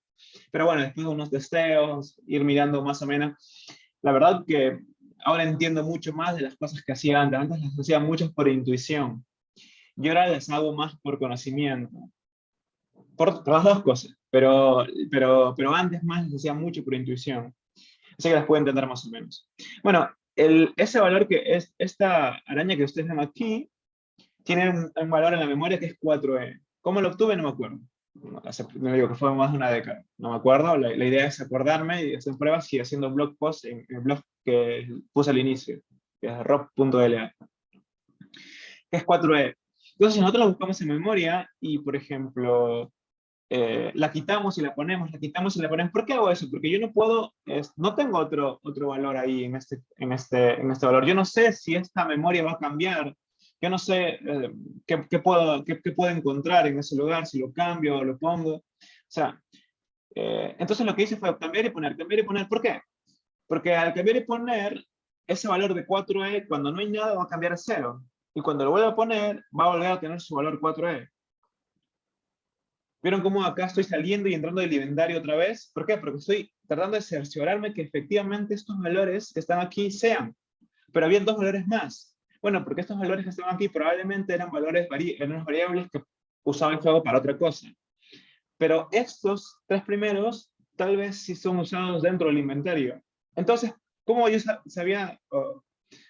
Pero bueno, después de unos testeos, ir mirando más o menos, la verdad que ahora entiendo mucho más de las cosas que hacía antes. Antes las hacía muchas por intuición. Y ahora las hago más por conocimiento. Por las dos cosas. Pero antes más las hacía mucho por intuición. Así que las puedo entender más o menos. Bueno, ese valor que es esta araña que ustedes ven aquí, tiene un valor en la memoria que es 4e. ¿Cómo lo obtuve? No me acuerdo. Me digo que fue más de una década. No me acuerdo. La idea es acordarme y hacer pruebas y haciendo blog posts en el blog que puse al inicio, que es rock.la, que es 4e. Entonces, si nosotros lo buscamos en memoria y, por ejemplo, la quitamos y la ponemos, la quitamos y la ponemos. ¿Por qué hago eso? Porque yo no puedo, no tengo otro valor ahí en este valor. Yo no sé si esta memoria va a cambiar. Yo no sé qué puedo encontrar en ese lugar, si lo cambio o lo pongo. O sea, entonces lo que hice fue cambiar y poner, cambiar y poner. ¿Por qué? Porque al cambiar y poner, ese valor de 4e, cuando no hay nada, va a cambiar a 0. Y cuando lo vuelva a poner, va a volver a tener su valor 4e. ¿Vieron cómo acá estoy saliendo y entrando del inventario otra vez? ¿Por qué? Porque estoy tratando de cerciorarme que efectivamente estos valores que están aquí sean. Pero habían dos valores más. Bueno, porque estos valores que estaban aquí probablemente eran unas variables que usaba el juego para otra cosa. Pero estos tres primeros tal vez sí son usados dentro del inventario. Entonces, ¿cómo yo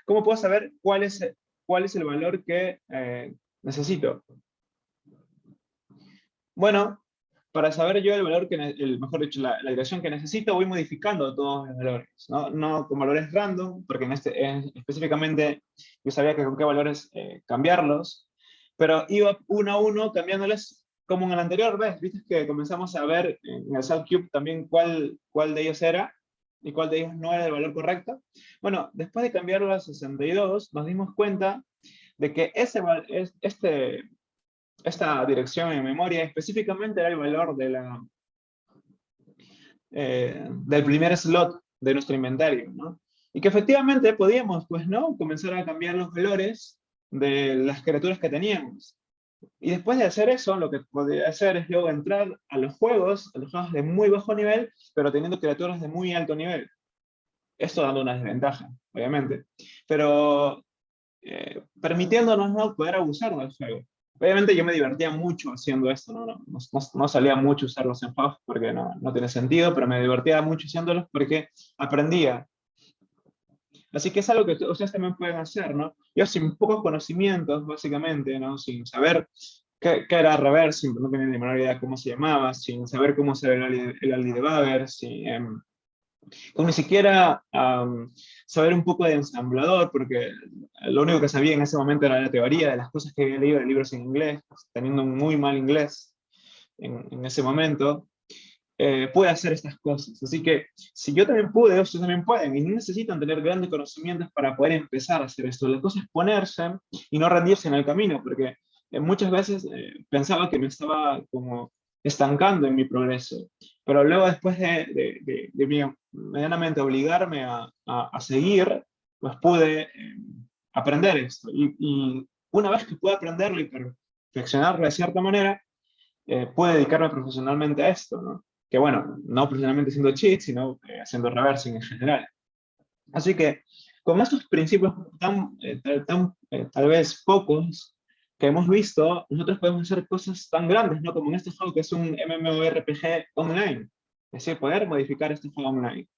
cómo puedo saber cuál es el valor que necesito? Bueno, para saber yo el valor mejor dicho, la dirección que necesito, voy modificando todos los valores, no con valores random, porque específicamente yo sabía que con qué valores cambiarlos, pero iba uno a uno cambiándoles como en el anterior vez. Viste que comenzamos a ver en el subcube también cuál de ellos era y cuál de ellos no era el valor correcto. Bueno, después de cambiarlo a 62, nos dimos cuenta de que esta dirección en memoria específicamente era el valor del primer slot de nuestro inventario, ¿no? Y que efectivamente podíamos, pues, ¿no? Comenzar a cambiar los valores de las criaturas que teníamos. Y después de hacer eso, lo que podría hacer es luego entrar a los juegos de muy bajo nivel, pero teniendo criaturas de muy alto nivel. Esto dando una desventaja, obviamente. Pero permitiéndonos, ¿no? Poder abusar del juego. Obviamente yo me divertía mucho haciendo esto, no salía mucho a usarlos en juegos porque no tiene sentido, pero me divertía mucho haciéndolos porque aprendía. Así que es algo que ustedes también pueden hacer, ¿no? Yo sin pocos conocimientos, básicamente, ¿no? Sin saber qué era reversing, no tenía ni menor idea cómo se llamaba, sin saber cómo se ve el Ali debugger, con ni siquiera saber un poco de ensamblador, porque lo único que sabía en ese momento era la teoría de las cosas que había leído de libros en inglés, teniendo un muy mal inglés en ese momento. Puede hacer estas cosas. Así que si yo también pude, ustedes también pueden, y no necesitan tener grandes conocimientos para poder empezar a hacer esto. La cosa es ponerse y no rendirse en el camino, porque muchas veces pensaba que me estaba como estancando en mi progreso, pero luego después de medianamente obligarme a seguir, pues pude aprender esto. Y una vez que pude aprenderlo y perfeccionarlo de cierta manera, pude dedicarme profesionalmente a esto, ¿no? Que bueno, no profesionalmente haciendo cheats, sino haciendo reversing en general. Así que con estos principios tal vez pocos que hemos visto, nosotros podemos hacer cosas tan grandes, ¿no? Como en este juego que es un MMORPG online. Es decir, poder modificar este juego online.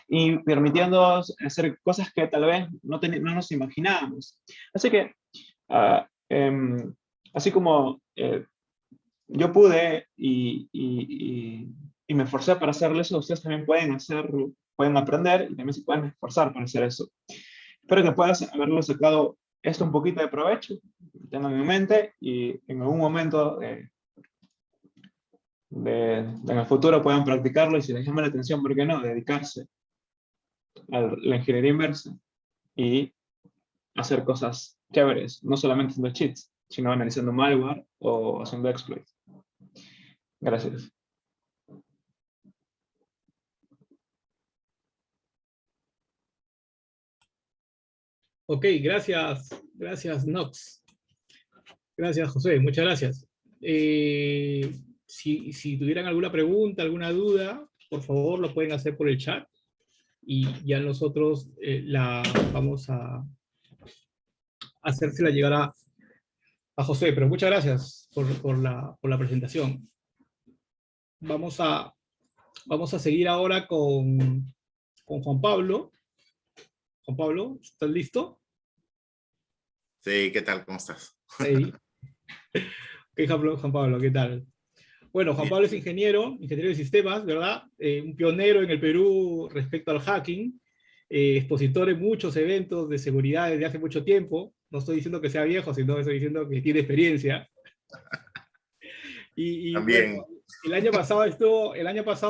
Y permitiéndonos hacer cosas que tal vez no nos imaginábamos. Así que, así como yo pude y me esforcé para hacerlo eso, ustedes también pueden hacerlo, pueden aprender y también se pueden esforzar para hacer eso. Espero que puedas haberlo sacado esto un poquito de provecho, tengan en mente y en algún momento en el futuro puedan practicarlo y si les llama la atención, ¿por qué no? Dedicarse a la ingeniería inversa y hacer cosas chéveres, no solamente haciendo cheats, sino analizando malware o haciendo exploits. Gracias. Ok, gracias Nox. Gracias José, muchas gracias. Si tuvieran alguna pregunta, alguna duda, por favor lo pueden hacer por el chat y ya nosotros la vamos a hacérsela llegar a José, pero muchas gracias por la presentación. Vamos a seguir ahora con Juan Pablo. Juan Pablo, ¿estás listo? Sí, ¿qué tal? ¿Cómo estás? Hey. Ok, Juan Pablo, ¿qué tal? Bueno, Juan Pablo es ingeniero de sistemas, ¿verdad? Un pionero en el Perú respecto al hacking, expositor en muchos eventos de seguridad desde hace mucho tiempo. No estoy diciendo que sea viejo, sino estoy diciendo que tiene experiencia. Y También. bueno, el año pasado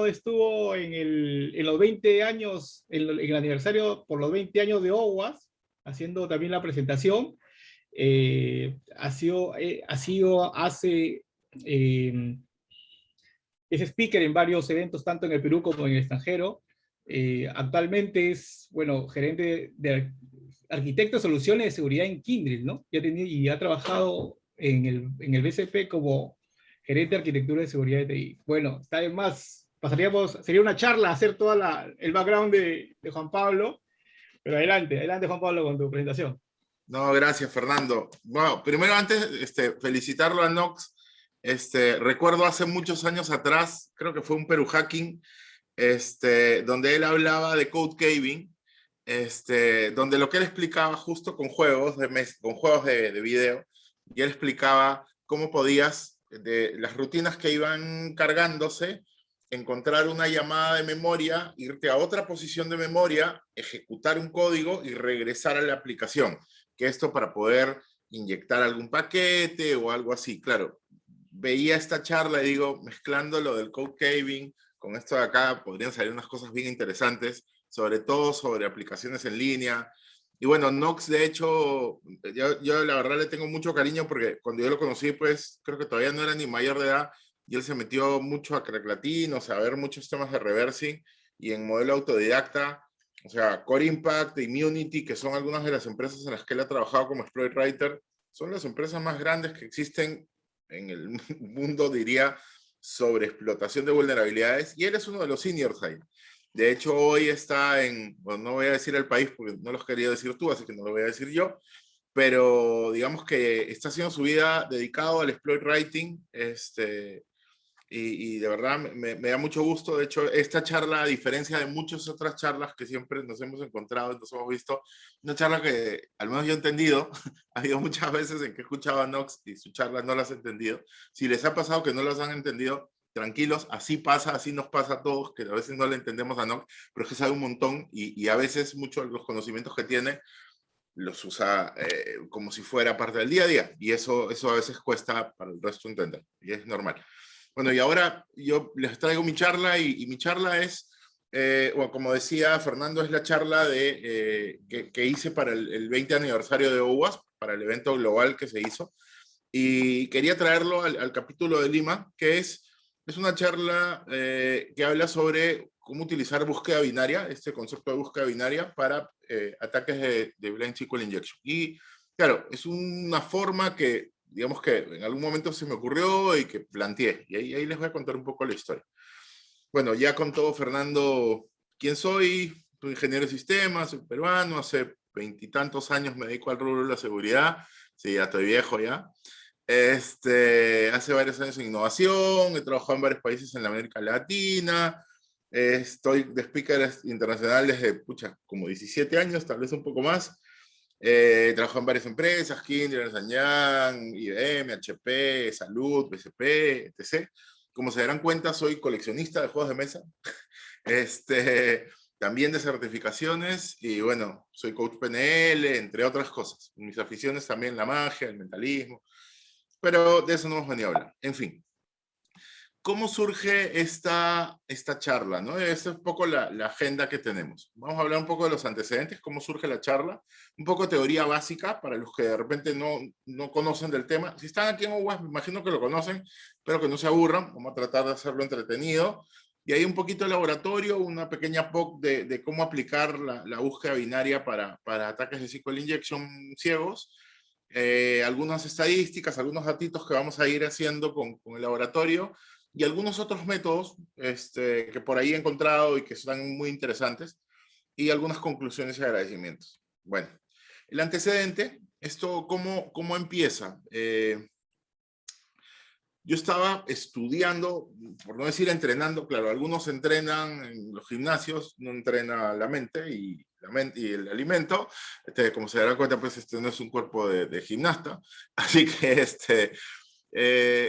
estuvo en los 20 años, en el aniversario por los 20 años de OWASP, haciendo también la presentación. Es speaker en varios eventos, tanto en el Perú como en el extranjero. Actualmente es, bueno, gerente de arquitecto de soluciones de seguridad en Kyndryl, ¿no? Y ha trabajado en el BCP como gerente de arquitectura de seguridad de TI. Bueno, está bien más, sería una charla hacer el background de Juan Pablo, pero adelante Juan Pablo con tu presentación. No, gracias, Fernando. Bueno, primero antes, felicitarlo a Nox. Recuerdo hace muchos años atrás, creo que fue un Perú Hacking, donde él hablaba de code caving, donde lo que él explicaba justo con juegos de video, y él explicaba cómo podías, de las rutinas que iban cargándose, encontrar una llamada de memoria, irte a otra posición de memoria, ejecutar un código y regresar a la aplicación. Que esto para poder inyectar algún paquete o algo así. Claro, veía esta charla y digo, mezclando lo del code caving con esto de acá, podrían salir unas cosas bien interesantes, sobre todo sobre aplicaciones en línea. Y bueno, Nox, de hecho, yo la verdad le tengo mucho cariño porque cuando yo lo conocí, pues creo que todavía no era ni mayor de edad y él se metió mucho a Crack Latin, o sea, a ver muchos temas de reversing. y en modelo autodidacta. O sea, Core Impact, Immunity, que son algunas de las empresas en las que él ha trabajado como exploit writer, son las empresas más grandes que existen en el mundo, diría, sobre explotación de vulnerabilidades, y él es uno de los seniors ahí. De hecho, hoy está en, bueno, no voy a decir el país porque no los quería decir tú, así que no lo voy a decir yo, pero digamos que está haciendo su vida dedicado al exploit writing, y de verdad me da mucho gusto. De hecho, esta charla, a diferencia de muchas otras charlas que siempre nos hemos encontrado, nos hemos visto, una charla que al menos yo he entendido. Ha habido muchas veces en que he escuchado a Nox y su charla no las he entendido. Si les ha pasado que no las han entendido, tranquilos, así pasa, así nos pasa a todos, que a veces no le entendemos a Nox, pero es que sabe un montón y a veces muchos de los conocimientos que tiene los usa como si fuera parte del día a día, y eso a veces cuesta para el resto entender, y es normal. Bueno, y ahora yo les traigo mi charla, y mi charla es, bueno, como decía Fernando, es la charla que hice para el 20 aniversario de OWASP, para el evento global que se hizo, y quería traerlo al capítulo de Lima, que es una charla que habla sobre cómo utilizar búsqueda binaria, este concepto de búsqueda binaria para ataques de Blind SQL Injection. Y claro, es una forma que, digamos que en algún momento se me ocurrió y que planteé, y ahí les voy a contar un poco la historia. Bueno, ya contó Fernando quién soy. Soy ingeniero de sistemas, soy peruano, hace 20 y tantos años me dedico al rubro de la seguridad. Sí, ya estoy viejo ya. Hace varios años en innovación, he trabajado en varios países en la América Latina, estoy de speaker internacional desde, pucha, como 17 años, tal vez un poco más. He trabajado en varias empresas, Kinder, Ernst & Young, IBM, HP, Salud, BCP, etc. Como se darán cuenta, soy coleccionista de juegos de mesa, también de certificaciones, y bueno, soy coach PNL, entre otras cosas. Mis aficiones también la magia, el mentalismo, pero de eso no hemos venido a hablar. En fin, ¿cómo surge esta charla, ¿no? Esta es un poco la agenda que tenemos. Vamos a hablar un poco de los antecedentes, cómo surge la charla, un poco de teoría básica para los que de repente no conocen del tema. Si están aquí en OWASP, me imagino que lo conocen, pero que no se aburran. Vamos a tratar de hacerlo entretenido. Y hay un poquito de laboratorio, una pequeña POC de cómo aplicar la búsqueda binaria para ataques de SQL Injection ciegos. Algunas estadísticas, algunos datitos que vamos a ir haciendo con el laboratorio, y algunos otros métodos que por ahí he encontrado y que están muy interesantes, y algunas conclusiones y agradecimientos. Bueno, el antecedente, esto, ¿cómo empieza? Yo estaba estudiando, por no decir entrenando. Claro, algunos entrenan en los gimnasios, no entrena la mente y el alimento. Como se darán cuenta, pues no es un cuerpo de gimnasta. Así que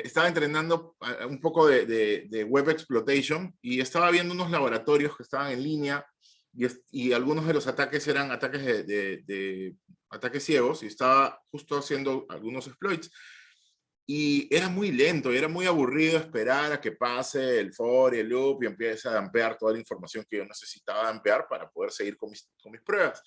estaba entrenando un poco de web exploitation, y estaba viendo unos laboratorios que estaban en línea, y algunos de los ataques eran ataques de ataques ciegos, y estaba justo haciendo algunos exploits. Y era muy lento, y era muy aburrido esperar a que pase el for y el loop y empiece a dampear toda la información que yo necesitaba dampear para poder seguir con mis pruebas.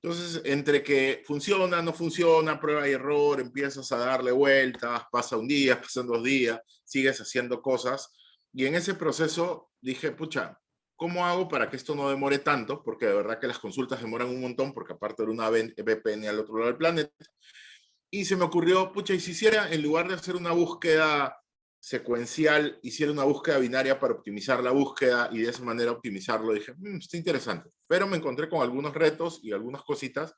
Entonces, entre que funciona, no funciona, prueba y error, empiezas a darle vueltas, pasa un día, pasan 2 días, sigues haciendo cosas. Y en ese proceso dije, pucha, ¿cómo hago para que esto no demore tanto? Porque de verdad que las consultas demoran un montón, porque aparte de una VPN al otro lado del planeta. Y se me ocurrió, pucha, y si hiciera, en lugar de hacer una búsqueda secuencial, hiciera una búsqueda binaria para optimizar la búsqueda y de esa manera optimizarlo. Dije, está interesante. Pero me encontré con algunos retos y algunas cositas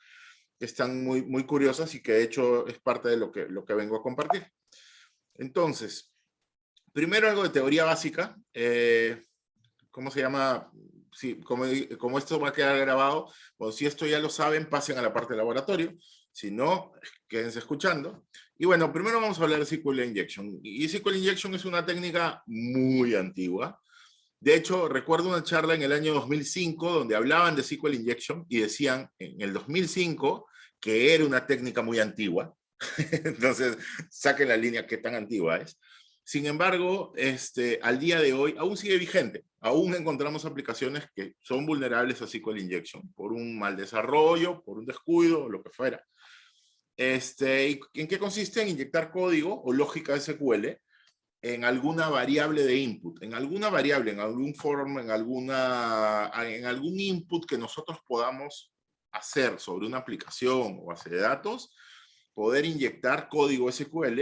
que están muy, muy curiosas, y que de hecho es parte de lo que vengo a compartir. Entonces, primero algo de teoría básica. ¿Cómo se llama? Sí, como esto va a quedar grabado, bueno, si esto ya lo saben, pasen a la parte de laboratorio. Si no, quédense escuchando. Y bueno, primero vamos a hablar de SQL Injection. Y SQL Injection es una técnica muy antigua. De hecho, recuerdo una charla en el año 2005 donde hablaban de SQL Injection y decían en el 2005 que era una técnica muy antigua. Entonces, saquen la línea qué tan antigua es. Sin embargo, al día de hoy aún sigue vigente. Aún encontramos aplicaciones que son vulnerables a SQL Injection por un mal desarrollo, por un descuido, o lo que fuera. ¿Y en qué consiste? En inyectar código o lógica SQL en alguna variable de input, en alguna variable, en algún form, en algún input que nosotros podamos hacer sobre una aplicación o base de datos, poder inyectar código SQL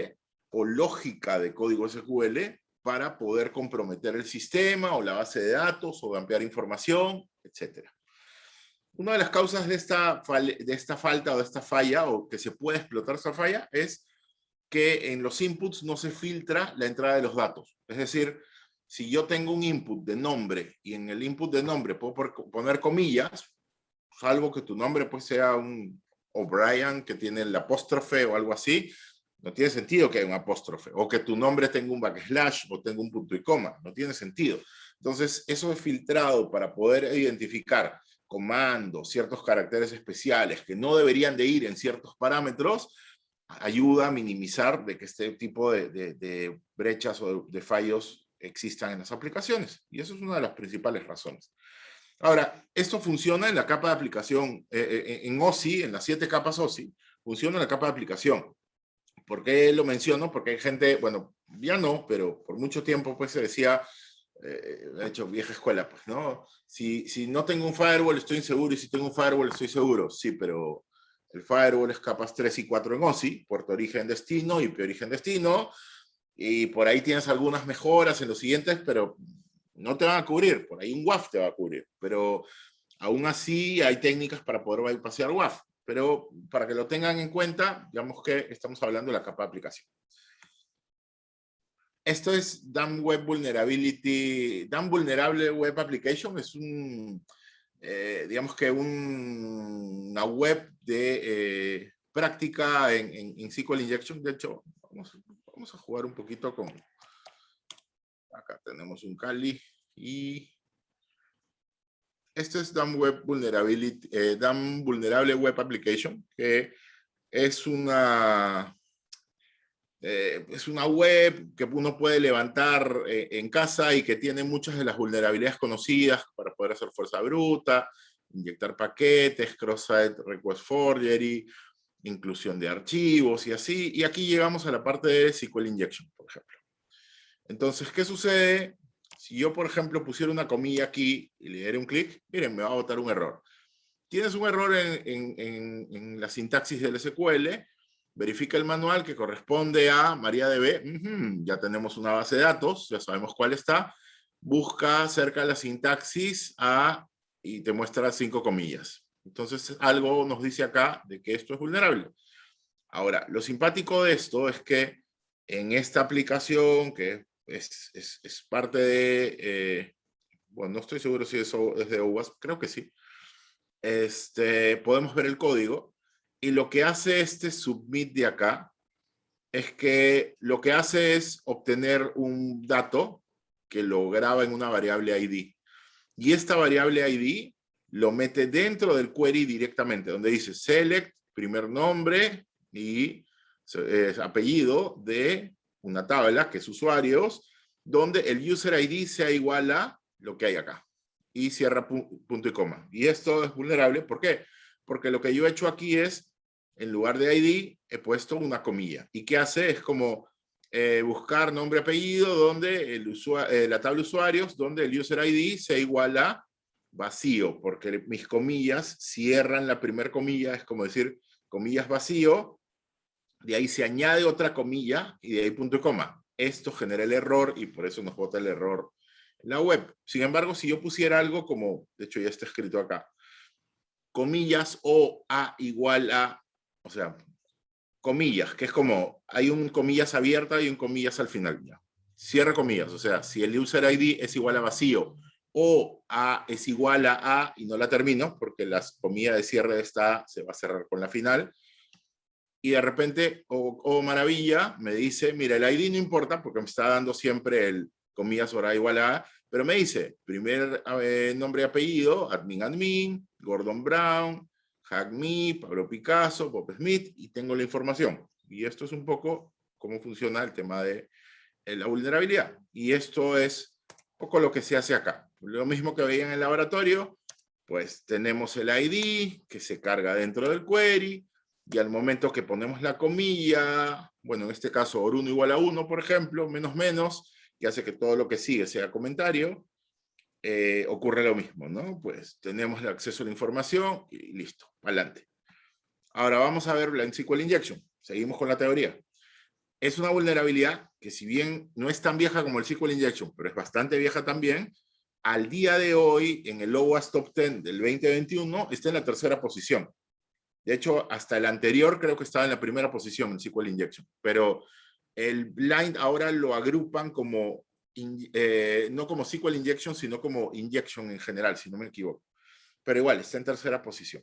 o lógica de código SQL para poder comprometer el sistema o la base de datos o ampliar información, etc. Una de las causas de esta falta o de esta falla, o que se puede explotar esta falla, es que en los inputs no se filtra la entrada de los datos. Es decir, si yo tengo un input de nombre y en el input de nombre puedo poner comillas, salvo que tu nombre pues sea un O'Brien que tiene el apóstrofe o algo así, no tiene sentido que haya un apóstrofe, o que tu nombre tenga un backslash o tenga un punto y coma, no tiene sentido. Entonces, eso es filtrado para poder identificar comandos, ciertos caracteres especiales que no deberían de ir en ciertos parámetros, ayuda a minimizar de que este tipo de brechas o de fallos existan en las aplicaciones. Y eso es una de las principales razones. Ahora, esto funciona en la capa de aplicación, en OSI, en las 7 capas OSI, funciona en la capa de aplicación. ¿Por qué lo menciono? Porque hay gente, bueno, ya no, pero por mucho tiempo pues se decía, de hecho, vieja escuela, pues, ¿no? Si no tengo un firewall estoy inseguro y si tengo un firewall estoy seguro. Sí, pero el firewall es capas 3 y 4 en OSI, puerto origen destino y IP origen destino, y por ahí tienes algunas mejoras en los siguientes, pero no te van a cubrir, por ahí un WAF te va a cubrir, pero aún así hay técnicas para poder bypassear WAF, pero para que lo tengan en cuenta, digamos que estamos hablando de la capa de aplicación. Esto es DAM Web Vulnerability, DAM Vulnerable Web Application, es un, digamos que una web de práctica en SQL Injection. De hecho, vamos a jugar un poquito con, acá tenemos un Kali, y este es DAM Web Vulnerability, DAM Vulnerable Web Application, que es una web que uno puede levantar en casa y que tiene muchas de las vulnerabilidades conocidas para poder hacer fuerza bruta, inyectar paquetes, cross-site request forgery, inclusión de archivos y así. Y aquí llegamos a la parte de SQL Injection, por ejemplo. Entonces, ¿qué sucede? Si yo, por ejemplo, pusiera una comilla aquí y le diera un clic, miren, me va a botar un error. Tienes un error en la sintaxis del SQL, verifica el manual que corresponde a MariaDB, ya tenemos una base de datos, ya sabemos cuál está, busca cerca de la sintaxis y te muestra 5 comillas. Entonces algo nos dice acá de que esto es vulnerable. Ahora, lo simpático de esto es que en esta aplicación, que es parte de, bueno, no estoy seguro si eso es de OWASP, creo que sí, podemos ver el código, y lo que hace este submit de acá es que lo que hace es obtener un dato que lo graba en una variable ID. Y esta variable ID lo mete dentro del query directamente, donde dice select, primer nombre y apellido de una tabla, que es usuarios, donde el user ID sea igual a lo que hay acá. Y cierra punto y coma. Y esto es vulnerable, ¿por qué? Porque lo que yo he hecho aquí es, en lugar de ID, he puesto una comilla. ¿Y qué hace? Es como buscar nombre, apellido, donde la tabla usuarios, donde el user ID sea igual a vacío, porque mis comillas cierran la primera comilla, es como decir, comillas vacío, de ahí se añade otra comilla, y de ahí punto y coma. Esto genera el error, y por eso nos bota el error en la web. Sin embargo, si yo pusiera algo como, de hecho ya está escrito acá, comillas o a igual a, o sea, comillas, que es como, hay un comillas abierta y un comillas al final. Ya. Cierra comillas, o sea, si el user ID es igual a vacío o a es igual a, y no la termino, porque la comilla de cierre de esta se va a cerrar con la final, y de repente, maravilla, me dice, mira, el ID no importa, porque me está dando siempre el comillas o a igual a, pero me dice, primer nombre y apellido, admin, Gordon Brown, Hackme, Pablo Picasso, Bob Smith, y tengo la información. Y esto es un poco cómo funciona el tema de la vulnerabilidad. Y esto es un poco lo que se hace acá. Lo mismo que veía en el laboratorio, pues tenemos el ID que se carga dentro del query, y al momento que ponemos la comilla, bueno, en este caso or1 igual a 1, por ejemplo, menos menos, que hace que todo lo que sigue sea comentario, ocurre lo mismo, ¿no? Pues tenemos el acceso a la información y listo, adelante. Ahora vamos a ver Blind SQL Injection. Seguimos con la teoría. Es una vulnerabilidad que, si bien no es tan vieja como el SQL Injection, pero es bastante vieja también, al día de hoy, en el LOAS Top 10 del 2021, está en la tercera posición. De hecho, hasta el anterior creo que estaba en la primera posición, el SQL Injection. Pero el Blind ahora lo agrupan como, no como SQL Injection, sino como Injection en general, si no me equivoco. Pero igual, está en tercera posición.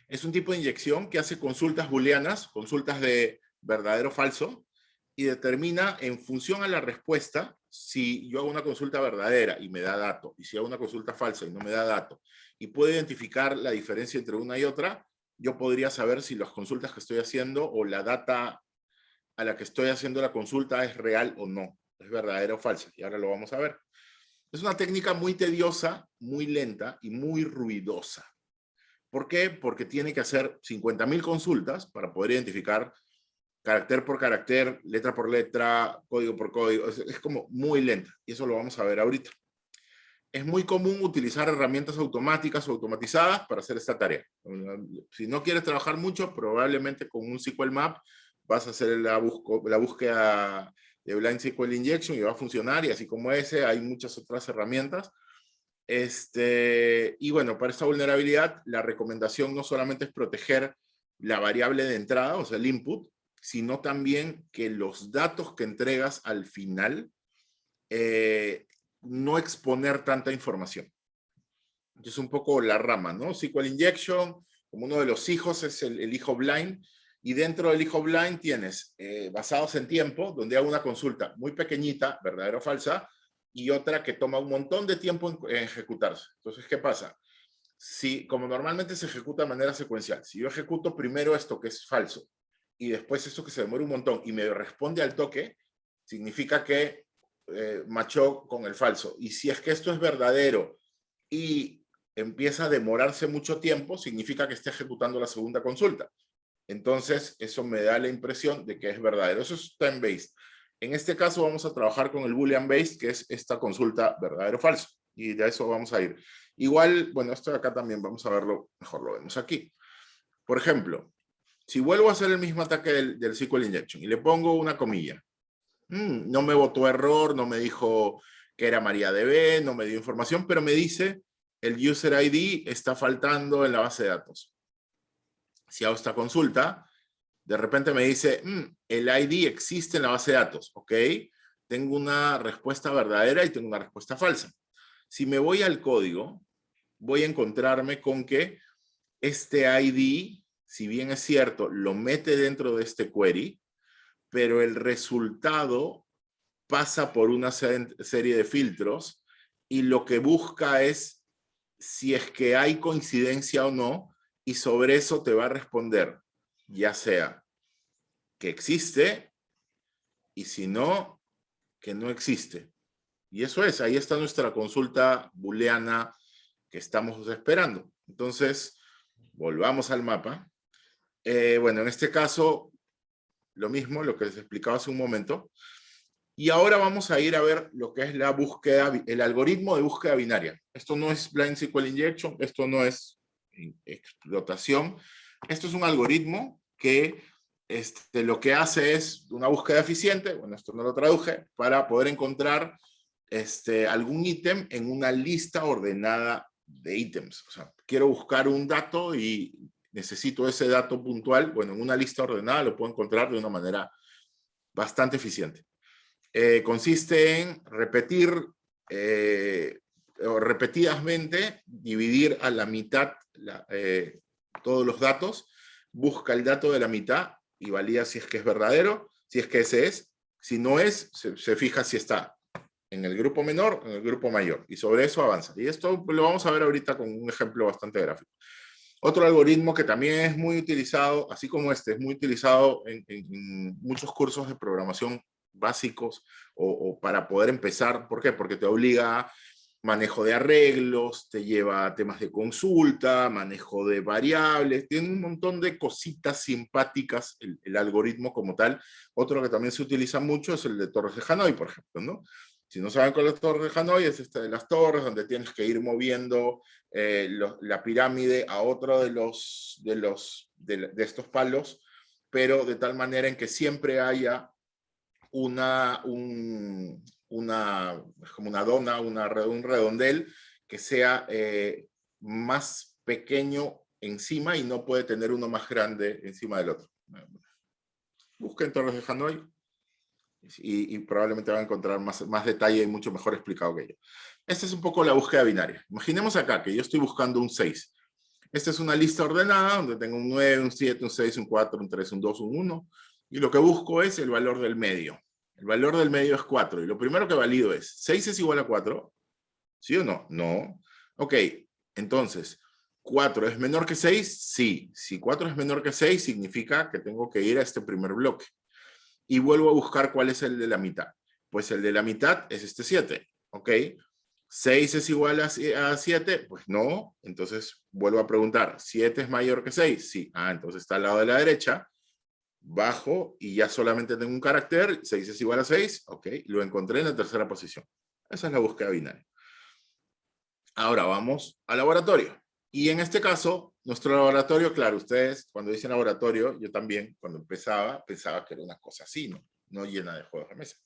Es un tipo de inyección que hace consultas booleanas, consultas de verdadero o falso, y determina en función a la respuesta si yo hago una consulta verdadera y me da dato, y si hago una consulta falsa y no me da dato, y puedo identificar la diferencia entre una y otra, yo podría saber si las consultas que estoy haciendo o la data a la que estoy haciendo la consulta es real o no, es verdadera o falsa, y ahora lo vamos a ver. Es una técnica muy tediosa, muy lenta y muy ruidosa. ¿Por qué? Porque tiene que hacer 50.000 consultas para poder identificar carácter por carácter, letra por letra, código por código. Es como muy lenta, y eso lo vamos a ver ahorita. Es muy común utilizar herramientas automáticas o automatizadas para hacer esta tarea. Si no quieres trabajar mucho, probablemente con un SQL Map vas a hacer la búsqueda de Blind SQL Injection y va a funcionar, y así como ese, hay muchas otras herramientas. Y bueno, para esta vulnerabilidad, la recomendación no solamente es proteger la variable de entrada, o sea, el input, sino también que los datos que entregas al final, no exponer tanta información. Es un poco la rama, ¿no? SQL Injection, como uno de los hijos, es el hijo Blind, y dentro del hijo Blind tienes basados en tiempo, donde hago una consulta muy pequeñita, verdadera o falsa, y otra que toma un montón de tiempo en ejecutarse. Entonces, ¿qué pasa? Si, como normalmente se ejecuta de manera secuencial, si yo ejecuto primero esto que es falso, y después esto que se demora un montón, y me responde al toque, significa que machó con el falso. Y si es que esto es verdadero y empieza a demorarse mucho tiempo, significa que está ejecutando la segunda consulta. Entonces, eso me da la impresión de que es verdadero. Eso es time-based. En este caso vamos a trabajar con el Boolean-based, que es esta consulta verdadero o falso. Y de eso vamos a ir. Igual, bueno, esto de acá también vamos a verlo, mejor lo vemos aquí. Por ejemplo, si vuelvo a hacer el mismo ataque del SQL Injection y le pongo una comilla, no me botó error, no me dijo que era MariaDB, no me dio información, pero me dice el user ID está faltando en la base de datos. Si hago esta consulta, de repente me dice, el ID existe en la base de datos, ¿ok? Tengo una respuesta verdadera y tengo una respuesta falsa. Si me voy al código, voy a encontrarme con que este ID, si bien es cierto, lo mete dentro de este query, pero el resultado pasa por una serie de filtros y lo que busca es si es que hay coincidencia o no, y sobre eso te va a responder, ya sea que existe, y si no, que no existe. Y eso es, ahí está nuestra consulta booleana que estamos esperando. Entonces, volvamos al mapa. Bueno, en este caso, lo mismo, lo que les explicaba hace un momento. Y ahora vamos a ir a ver lo que es la búsqueda, el algoritmo de búsqueda binaria. Esto no es Blind SQL Injection, esto no es explotación. Esto es un algoritmo que lo que hace es una búsqueda eficiente, bueno, esto no lo traduje, para poder encontrar algún ítem en una lista ordenada de ítems. O sea, quiero buscar un dato y necesito ese dato puntual. Bueno, en una lista ordenada lo puedo encontrar de una manera bastante eficiente. Consiste en repetir repetidamente, dividir a la mitad todos los datos, busca el dato de la mitad y valida si es que es verdadero, si es que ese es. Si no es, se fija si está en el grupo menor o en el grupo mayor, y sobre eso avanza. Y esto lo vamos a ver ahorita con un ejemplo bastante gráfico. Otro algoritmo que también es muy utilizado, así como este, es muy utilizado en muchos cursos de programación básicos o para poder empezar. ¿Por qué? Porque te obliga a manejo de arreglos, te lleva a temas de consulta, manejo de variables, tiene un montón de cositas simpáticas el algoritmo como tal. Otro que también se utiliza mucho es el de Torres de Hanoi, por ejemplo, ¿no? Si no saben cuál es Torres de Hanoi, es esta de las torres, donde tienes que ir moviendo la pirámide a otro de estos palos, pero de tal manera en que siempre haya como una dona, un redondel que sea más pequeño encima y no puede tener uno más grande encima del otro. Busquen Torres de Hanoi y probablemente van a encontrar más detalle y mucho mejor explicado que yo. Esta es un poco la búsqueda binaria. Imaginemos acá que yo estoy buscando un 6. Esta es una lista ordenada donde tengo un 9, un 7, un 6, un 4, un 3, un 2, un 1. Y lo que busco es el valor del medio. El valor del medio es 4. Y lo primero que valido es, ¿6 es igual a 4? ¿Sí o no? No. Ok, entonces, ¿4 es menor que 6? Sí. Si 4 es menor que 6, significa que tengo que ir a este primer bloque. Y vuelvo a buscar cuál es el de la mitad. Pues el de la mitad es este 7. Ok. ¿6 es igual a 7? Pues no. Entonces vuelvo a preguntar, ¿7 es mayor que 6? Sí. Ah, entonces está al lado de la derecha. Bajo y ya solamente tengo un carácter. 6 es igual a 6. Ok. Lo encontré en la tercera posición. Esa es la búsqueda binaria. Ahora vamos al laboratorio. Y en este caso, nuestro laboratorio, claro, ustedes cuando dicen laboratorio, yo también cuando empezaba, pensaba que era una cosa así, ¿no? No llena de juegos de mesa.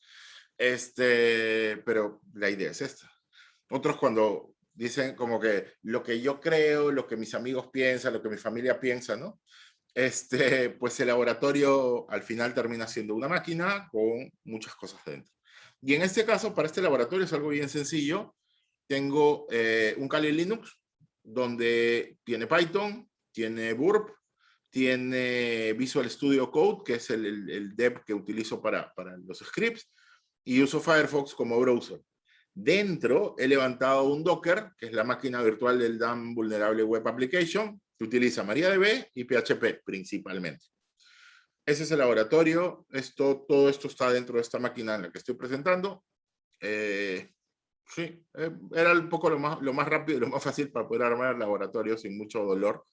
Pero la idea es esta. Otros cuando dicen como que lo que yo creo, lo que mis amigos piensan, lo que mi familia piensa, ¿no? Pues el laboratorio al final termina siendo una máquina con muchas cosas dentro. Y en este caso, para este laboratorio es algo bien sencillo. Tengo un Kali Linux donde tiene Python, tiene Burp, tiene Visual Studio Code, que es el dev que utilizo para los scripts, y uso Firefox como browser. Dentro he levantado un Docker, que es la máquina virtual del DAM Vulnerable Web Application, que utiliza MariaDB y PHP principalmente. Ese es el laboratorio. Todo esto está dentro de esta máquina en la que estoy presentando. Sí, era un poco lo más rápido y lo más fácil para poder armar el laboratorio sin mucho dolor.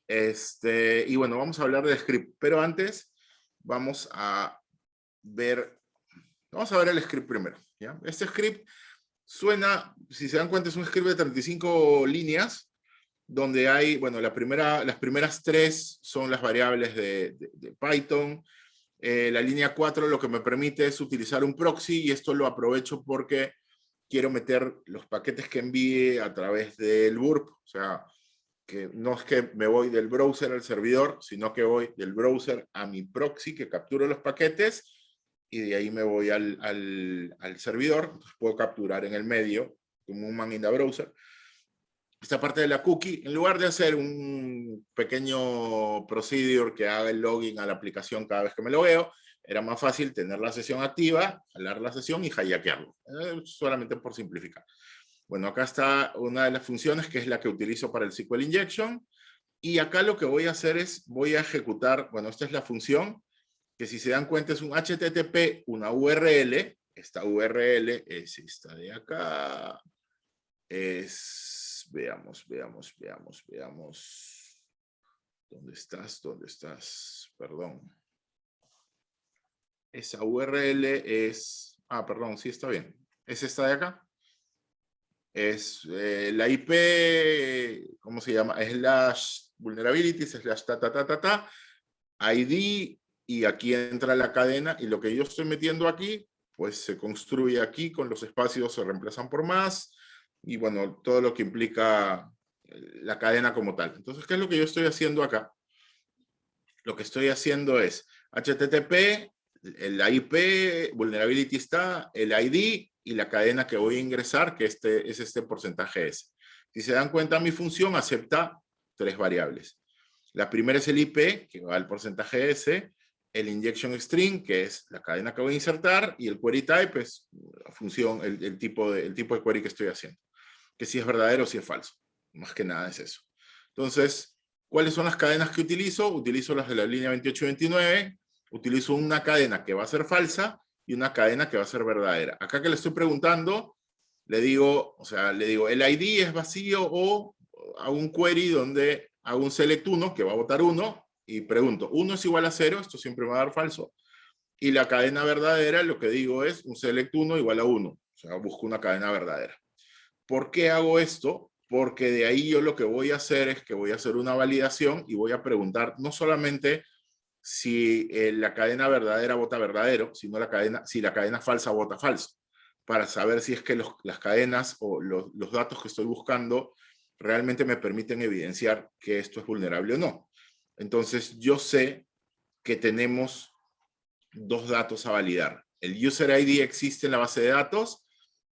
Y bueno, vamos a hablar de script, pero antes vamos a ver el script primero, ¿ya? Este script suena, si se dan cuenta, es un script de 35 líneas, donde hay, bueno, las primeras 3 son las variables de Python. La línea 4 lo que me permite es utilizar un proxy, y esto lo aprovecho porque quiero meter los paquetes que envíe a través del Burp, o sea, que no es que me voy del browser al servidor, sino que voy del browser a mi proxy, que capturo los paquetes, y de ahí me voy al servidor. Entonces puedo capturar en el medio, como un man in the browser. Esta parte de la cookie, en lugar de hacer un pequeño procedure que haga el login a la aplicación cada vez que me logueo, era más fácil tener la sesión activa, jalar la sesión y hijackearlo, solamente por simplificar. Bueno, acá está una de las funciones que es la que utilizo para el SQL Injection, y acá lo que voy a hacer es, voy a ejecutar, bueno, esta es la función, que si se dan cuenta es un HTTP, una URL, esta URL es esta de acá, veamos. ¿Dónde estás? Perdón. Esa URL es, perdón, sí está bien. Es esta de acá. Es la IP, ¿cómo se llama? /vulnerabilities, ID, y aquí entra la cadena, y lo que yo estoy metiendo aquí, pues se construye aquí, con los espacios se reemplazan por más, y bueno, todo lo que implica la cadena como tal. Entonces, ¿qué es lo que yo estoy haciendo acá? Lo que estoy haciendo es HTTP, la IP, vulnerability está, el ID y la cadena que voy a ingresar, que es este porcentaje S. Si se dan cuenta, mi función acepta 3 variables. La primera es el IP, que va al porcentaje S, el injection string, que es la cadena que voy a insertar, y el query type es la función, el tipo de query que estoy haciendo. Que si es verdadero o si es falso. Más que nada es eso. Entonces, ¿cuáles son las cadenas que utilizo? Utilizo las de la línea 28-29, utilizo una cadena que va a ser falsa y una cadena que va a ser verdadera. Acá que le estoy preguntando, le digo, el ID es vacío o hago un query donde hago un select 1, que va a votar 1, y pregunto, 1 es igual a 0, esto siempre me va a dar falso. Y la cadena verdadera, lo que digo es un select 1 igual a 1. O sea, busco una cadena verdadera. ¿Por qué hago esto? Porque de ahí yo lo que voy a hacer es que voy a hacer una validación y voy a preguntar no solamente si la cadena verdadera vota verdadero, sino si la cadena falsa vota falso, para saber si es que las cadenas o los datos que estoy buscando realmente me permiten evidenciar que esto es vulnerable o no. Entonces yo sé que tenemos dos datos a validar. El user ID existe en la base de datos,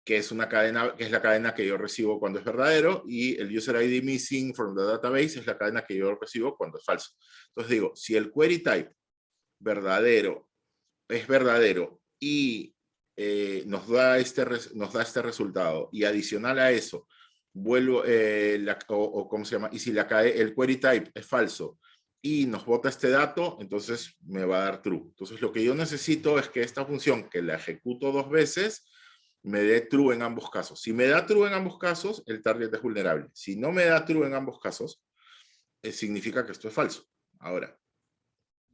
que es una cadena, que es la cadena que yo recibo cuando es verdadero, y el user ID missing from the database es la cadena que yo recibo cuando es falso. Entonces digo, si el query type verdadero es verdadero y nos da este resultado, y adicional a eso, vuelvo, ¿cómo se llama? Y si el query type es falso y nos bota este dato, entonces me va a dar true. Entonces lo que yo necesito es que esta función, que la ejecuto 2 veces, me dé true en ambos casos. Si me da true en ambos casos, el target es vulnerable. Si no me da true en ambos casos, significa que esto es falso. Ahora,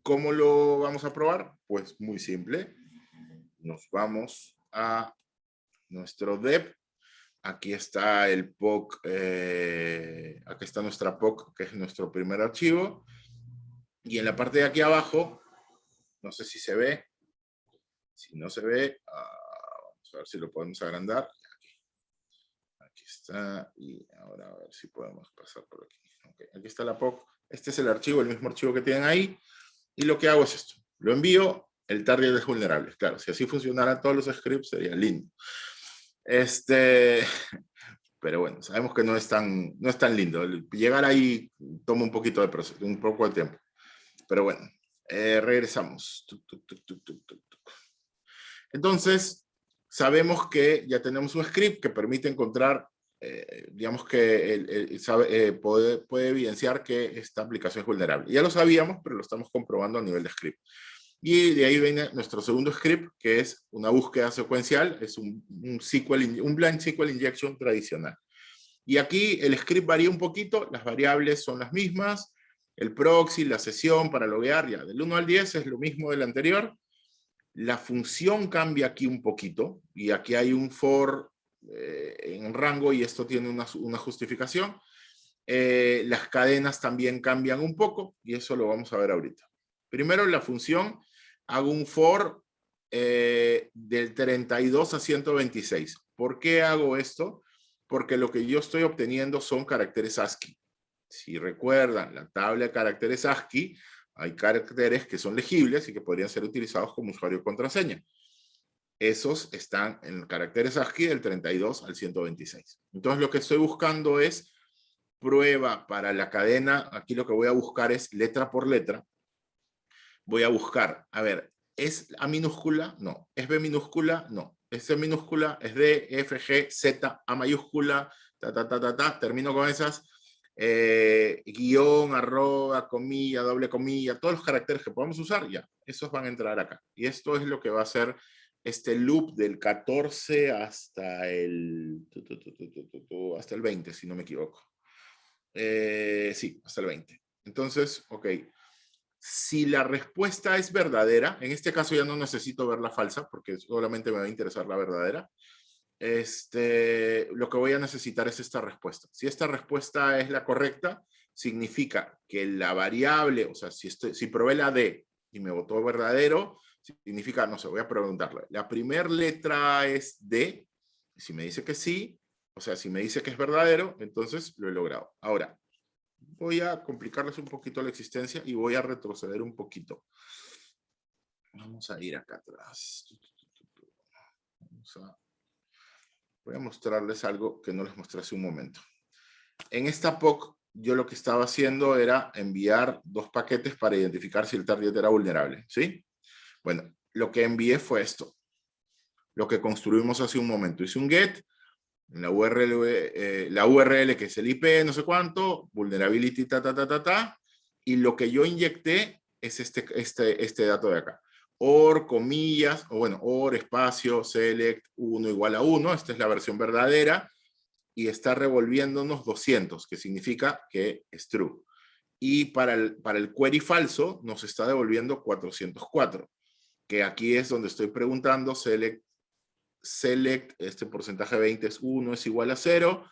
¿cómo lo vamos a probar? Pues muy simple. Nos vamos a nuestro dev. Aquí está el POC, aquí está nuestra POC, que es nuestro primer archivo. Y en la parte de aquí abajo, no sé si se ve. Si no se ve, vamos a ver si lo podemos agrandar. Aquí está. Y ahora a ver si podemos pasar por aquí. Okay, aquí está la POC. Este es el archivo, el mismo archivo que tienen ahí. Y lo que hago es esto. Lo envío, el target es vulnerable. Claro, si así funcionaran todos los scripts sería lindo. Pero bueno, sabemos que no es tan lindo. Llegar ahí toma un poquito de proceso, un poco de tiempo. Pero bueno, regresamos. Entonces, sabemos que ya tenemos un script que permite encontrar, digamos que puede evidenciar que esta aplicación es vulnerable. Ya lo sabíamos, pero lo estamos comprobando a nivel de script. Y de ahí viene nuestro segundo script, que es una búsqueda secuencial, es un blind SQL injection tradicional. Y aquí el script varía un poquito, las variables son las mismas, el proxy, la sesión para loguear, ya del 1 al 10 es lo mismo del anterior. La función cambia aquí un poquito, y aquí hay un for en rango, y esto tiene una justificación. Las cadenas también cambian un poco, y eso lo vamos a ver ahorita. Primero, la función, hago un for del 32 a 126. ¿Por qué hago esto? Porque lo que yo estoy obteniendo son caracteres ASCII. Si recuerdan la tabla de caracteres ASCII, hay caracteres que son legibles y que podrían ser utilizados como usuario y contraseña. Esos están en caracteres ASCII del 32 al 126. Entonces lo que estoy buscando es prueba para la cadena. Aquí lo que voy a buscar es letra por letra. Voy a buscar, a ver, ¿es A minúscula? No. ¿Es B minúscula? No. ¿Es C minúscula? ¿Es D, F, G, Z, A mayúscula? Termino con esas. Guión, arroba, comilla, doble comilla, todos los caracteres que podamos usar, ya, esos van a entrar acá. Y esto es lo que va a hacer este loop del 14 hasta el 20, si no me equivoco. Sí, hasta el 20. Entonces, ok. Si la respuesta es verdadera, en este caso ya no necesito ver la falsa, porque solamente me va a interesar la verdadera. Lo que voy a necesitar es esta respuesta. Si esta respuesta es la correcta, significa que la variable, o sea, si probé la D y me votó verdadero, significa, no sé, voy a preguntarle, la primera letra es D, si me dice que sí, o sea, si me dice que es verdadero, entonces lo he logrado. Ahora, voy a complicarles un poquito la existencia y voy a retroceder un poquito. Vamos a ir acá atrás. Voy a mostrarles algo que no les mostré hace un momento. En esta POC, yo lo que estaba haciendo era enviar 2 paquetes para identificar si el target era vulnerable, ¿sí? Bueno, lo que envié fue esto. Lo que construimos hace un momento. Hice un get, en la URL que es el IP, no sé cuánto, vulnerability, y lo que yo inyecté es este dato de acá. OR, comillas, o bueno, OR, espacio, select, 1 igual a 1, esta es la versión verdadera, y está revolviéndonos 200, que significa que es true. Y para el query falso nos está devolviendo 404, que aquí es donde estoy preguntando, select, este porcentaje 20 es 1, es igual a 0,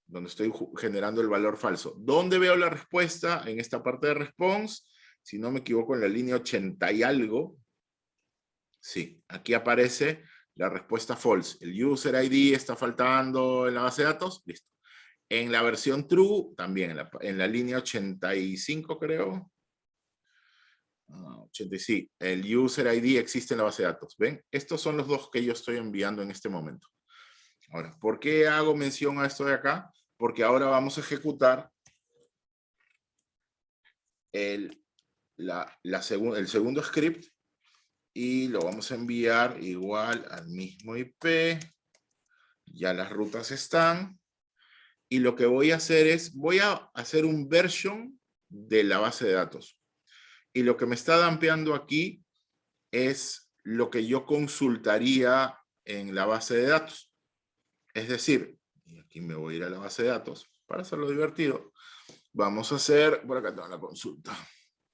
donde estoy generando el valor falso. ¿Dónde veo la respuesta? En esta parte de response, si no me equivoco, en la línea 80 y algo. Sí, aquí aparece la respuesta false. El user ID está faltando en la base de datos. Listo. En la versión true, también en la línea 85, creo. 80, sí, el user ID existe en la base de datos. ¿Ven? Estos son los dos que yo estoy enviando en este momento. Ahora, ¿por qué hago mención a esto de acá? Porque ahora vamos a ejecutar el segundo script y lo vamos a enviar igual al mismo IP. Ya las rutas están. Y lo que voy a hacer es, voy a hacer un version de la base de datos. Y lo que me está dampeando aquí es lo que yo consultaría en la base de datos. Es decir, y aquí me voy a ir a la base de datos para hacerlo divertido. Vamos a hacer, por acá tengo la consulta.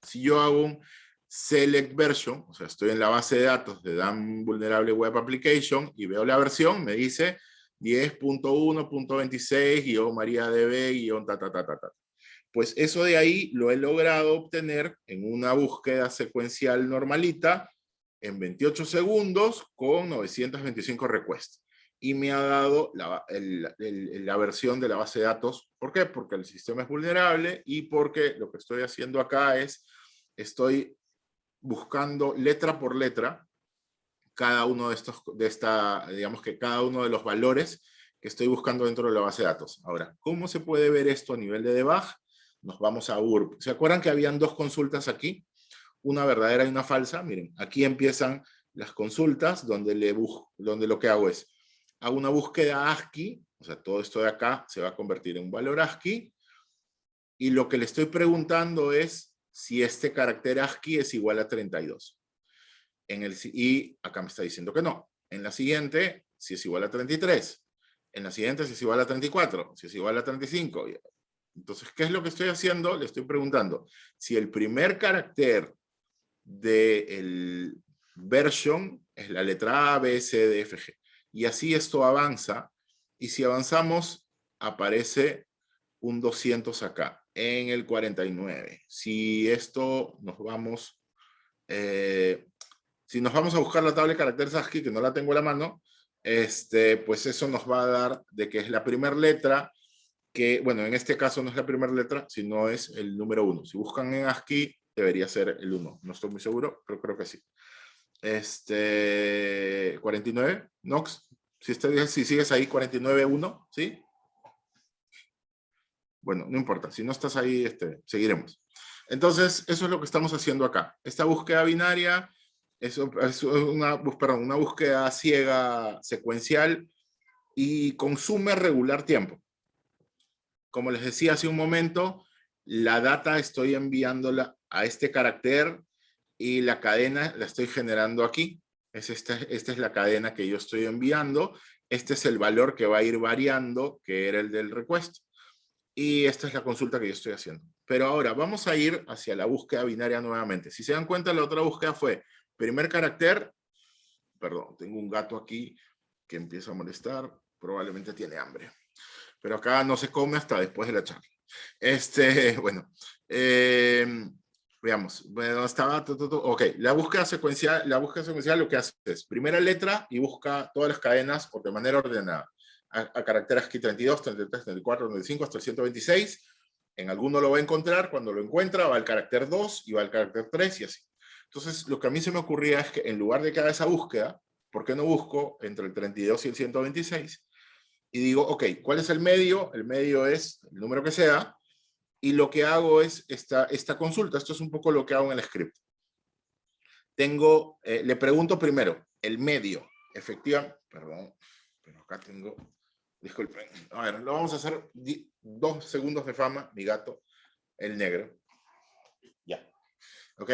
Si yo hago un select version, o sea, estoy en la base de datos de DAM Vulnerable Web Application y veo la versión, me dice 10.1.26-MariaDB- Pues eso de ahí lo he logrado obtener en una búsqueda secuencial normalita en 28 segundos con 925 requests. Y me ha dado la versión de la base de datos. ¿Por qué? Porque el sistema es vulnerable y porque lo que estoy haciendo acá es, estoy buscando letra por letra cada uno de estos, digamos que cada uno de los valores que estoy buscando dentro de la base de datos. Ahora, ¿cómo se puede ver esto a nivel de debug? Nos vamos a URB. ¿Se acuerdan que habían dos consultas aquí? Una verdadera y una falsa. Miren, aquí empiezan las consultas donde lo que hago es, hago una búsqueda ASCII, o sea, todo esto de acá se va a convertir en un valor ASCII, y lo que le estoy preguntando es si este carácter ASCII es igual a 32. Y acá me está diciendo que no. En la siguiente, si es igual a 33. En la siguiente, si es igual a 34. Si es igual a 35. Entonces, ¿qué es lo que estoy haciendo? Le estoy preguntando si el primer carácter del version es la letra A, B, C, D, F, G. Y así esto avanza. Y si avanzamos, aparece un 200 acá, en el 49. Si esto nos vamos... si nos vamos a buscar la tabla de caracteres ASCII, que no la tengo a la mano, pues eso nos va a dar de que es la primera letra, que, bueno, en este caso no es la primera letra, sino es el número 1. Si buscan en ASCII, debería ser el 1. No estoy muy seguro, pero creo que sí. 49, Nox, si sigues ahí, 49.1, ¿sí? Bueno, no importa, si no estás ahí, seguiremos. Entonces, eso es lo que estamos haciendo acá. Esta búsqueda binaria es una búsqueda ciega secuencial y consume regular tiempo. Como les decía hace un momento, la data estoy enviándola a este carácter y la cadena la estoy generando aquí. Esta es la cadena que yo estoy enviando. Este es el valor que va a ir variando, que era el del request. Y esta es la consulta que yo estoy haciendo. Pero ahora vamos a ir hacia la búsqueda binaria nuevamente. Si se dan cuenta, la otra búsqueda fue primer carácter. Perdón, tengo un gato aquí que empieza a molestar. Probablemente tiene hambre. Pero acá no se come hasta después de la charla. Bueno. Veamos. Bueno, estaba... Ok, la búsqueda secuencial lo que hace es primera letra y busca todas las cadenas de manera ordenada. A carácter ASCII 32, 33, 34, 95 hasta el 126. En alguno lo va a encontrar. Cuando lo encuentra va al carácter 2 y va al carácter 3 y así. Entonces, lo que a mí se me ocurría es que en lugar de que haga esa búsqueda, ¿por qué no busco entre el 32 y el 126? Y digo, ok, ¿cuál es el medio? El medio es el número que sea. Y lo que hago es esta consulta. Esto es un poco lo que hago en el script. Le pregunto primero, el medio. Efectivamente, perdón, pero acá tengo... Disculpen. A ver, lo vamos a hacer 2 segundos de fama, mi gato, el negro. Ya. ¿Ok?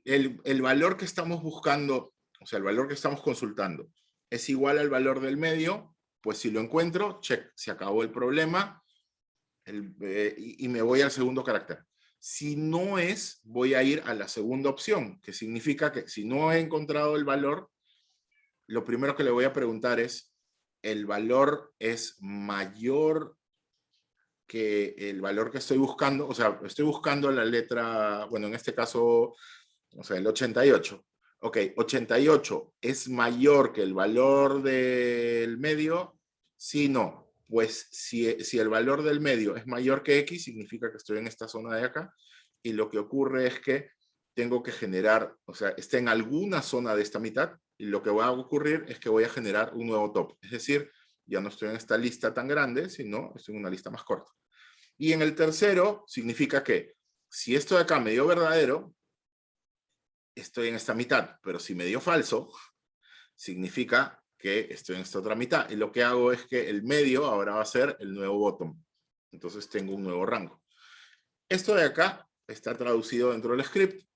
el valor que estamos buscando, o sea, el valor que estamos consultando, es igual al valor del medio, pues si lo encuentro, check, se acabó el problema y me voy al segundo carácter. Si no es, voy a ir a la segunda opción, que significa que si no he encontrado el valor, lo primero que le voy a preguntar es, ¿el valor es mayor que el valor que estoy buscando? O sea, estoy buscando la letra, bueno, en este caso, o sea, el 88. Ok, 88 es mayor que el valor del medio. Sí, no. Pues si el valor del medio es mayor que X, significa que estoy en esta zona de acá. Y lo que ocurre es que tengo que generar, o sea, está en alguna zona de esta mitad. Y lo que va a ocurrir es que voy a generar un nuevo top. Es decir, ya no estoy en esta lista tan grande, sino estoy en una lista más corta. Y en el tercero, significa que si esto de acá me dio verdadero, estoy en esta mitad, pero si me dio falso, significa que estoy en esta otra mitad. Y lo que hago es que el medio ahora va a ser el nuevo bottom. Entonces tengo un nuevo rango. Esto de acá está traducido dentro del script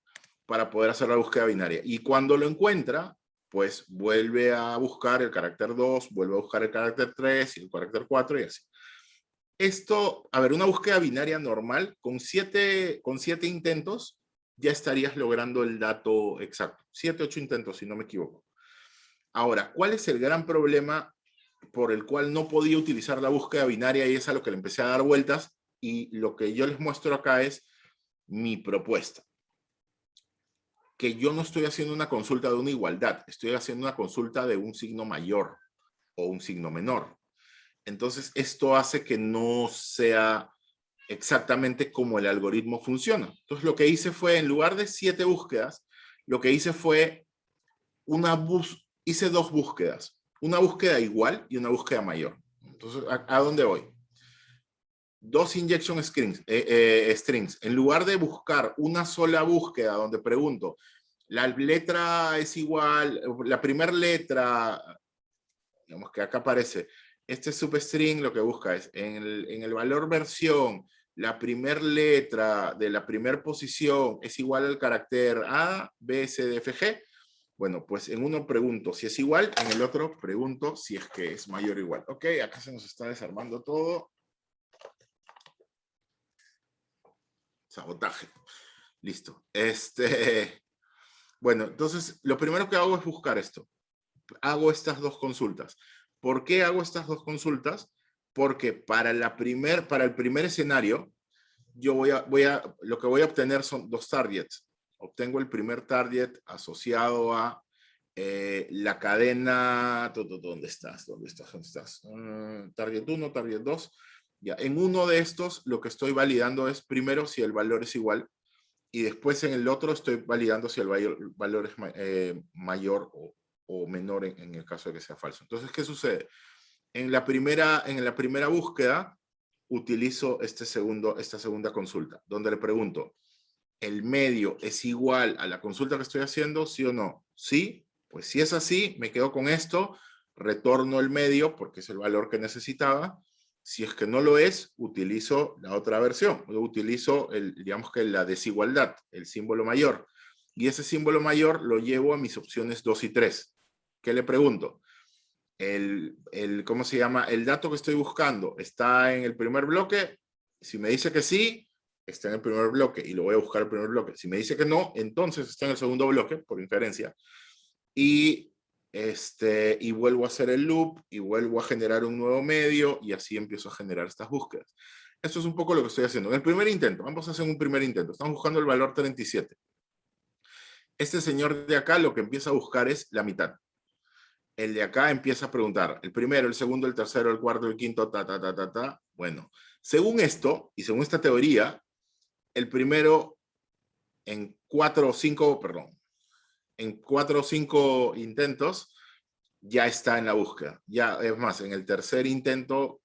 para poder hacer la búsqueda binaria. Y cuando lo encuentra, pues vuelve a buscar el carácter 2, vuelve a buscar el carácter 3 y el carácter 4 y así. Esto, a ver, una búsqueda binaria normal, con 7 intentos, ya estarías logrando el dato exacto. 7, 8 intentos, si no me equivoco. Ahora, ¿cuál es el gran problema por el cual no podía utilizar la búsqueda binaria? Y es a lo que le empecé a dar vueltas. Y lo que yo les muestro acá es mi propuesta. Que yo no estoy haciendo una consulta de una igualdad, estoy haciendo una consulta de un signo mayor o un signo menor. Entonces, esto hace que no sea exactamente como el algoritmo funciona. Entonces, lo que hice fue, en lugar de 7 búsquedas, lo que hice fue hice 2 búsquedas. Una búsqueda igual y una búsqueda mayor. Entonces, ¿a dónde voy? 2 injection strings. En lugar de buscar una sola búsqueda donde pregunto, la letra es igual, la primera letra, digamos que acá aparece, este substring lo que busca es, en el valor versión, la primera letra de la primera posición es igual al carácter A, B, C, D, F, G. Bueno, pues en uno pregunto si es igual, en el otro pregunto si es que es mayor o igual. Ok, acá se nos está desarmando todo. Sabotaje. Listo. Bueno, entonces lo primero que hago es buscar esto. Hago estas 2 consultas. ¿Por qué hago estas 2 consultas? Porque para el primer escenario, yo lo que voy a obtener son 2 targets. Obtengo el primer target asociado a la cadena. ¿Dónde estás? Target 1, target 2. Ya, en uno de estos, lo que estoy validando es primero si el valor es igual. Y después en el otro estoy validando si el valor es mayor o menor en el caso de que sea falso. Entonces, ¿qué sucede? En la primera búsqueda utilizo esta segunda consulta, donde le pregunto, ¿el medio es igual a la consulta que estoy haciendo? ¿Sí o no? Sí, pues si es así, me quedo con esto, retorno el medio porque es el valor que necesitaba. Si es que no lo es, utilizo la otra versión. Utilizo, digamos que la desigualdad, el símbolo mayor. Y ese símbolo mayor lo llevo a mis opciones 2 y 3. ¿Qué le pregunto? ¿Cómo se llama? El dato que estoy buscando está en el primer bloque. Si me dice que sí, está en el primer bloque y lo voy a buscar el primer bloque. Si me dice que no, entonces está en el segundo bloque, por inferencia. Y vuelvo a hacer el loop y vuelvo a generar un nuevo medio y así empiezo a generar estas búsquedas. Esto es un poco lo que estoy haciendo. En el primer intento, vamos a hacer un primer intento. Estamos buscando el valor 37. Este señor de acá lo que empieza a buscar es la mitad. El de acá empieza a preguntar el primero, el segundo, el tercero, el cuarto, el quinto, ta. Bueno, según esto y según esta teoría, el primero en 4 o 5 intentos ya está en la búsqueda. Ya, es más, en el tercer intento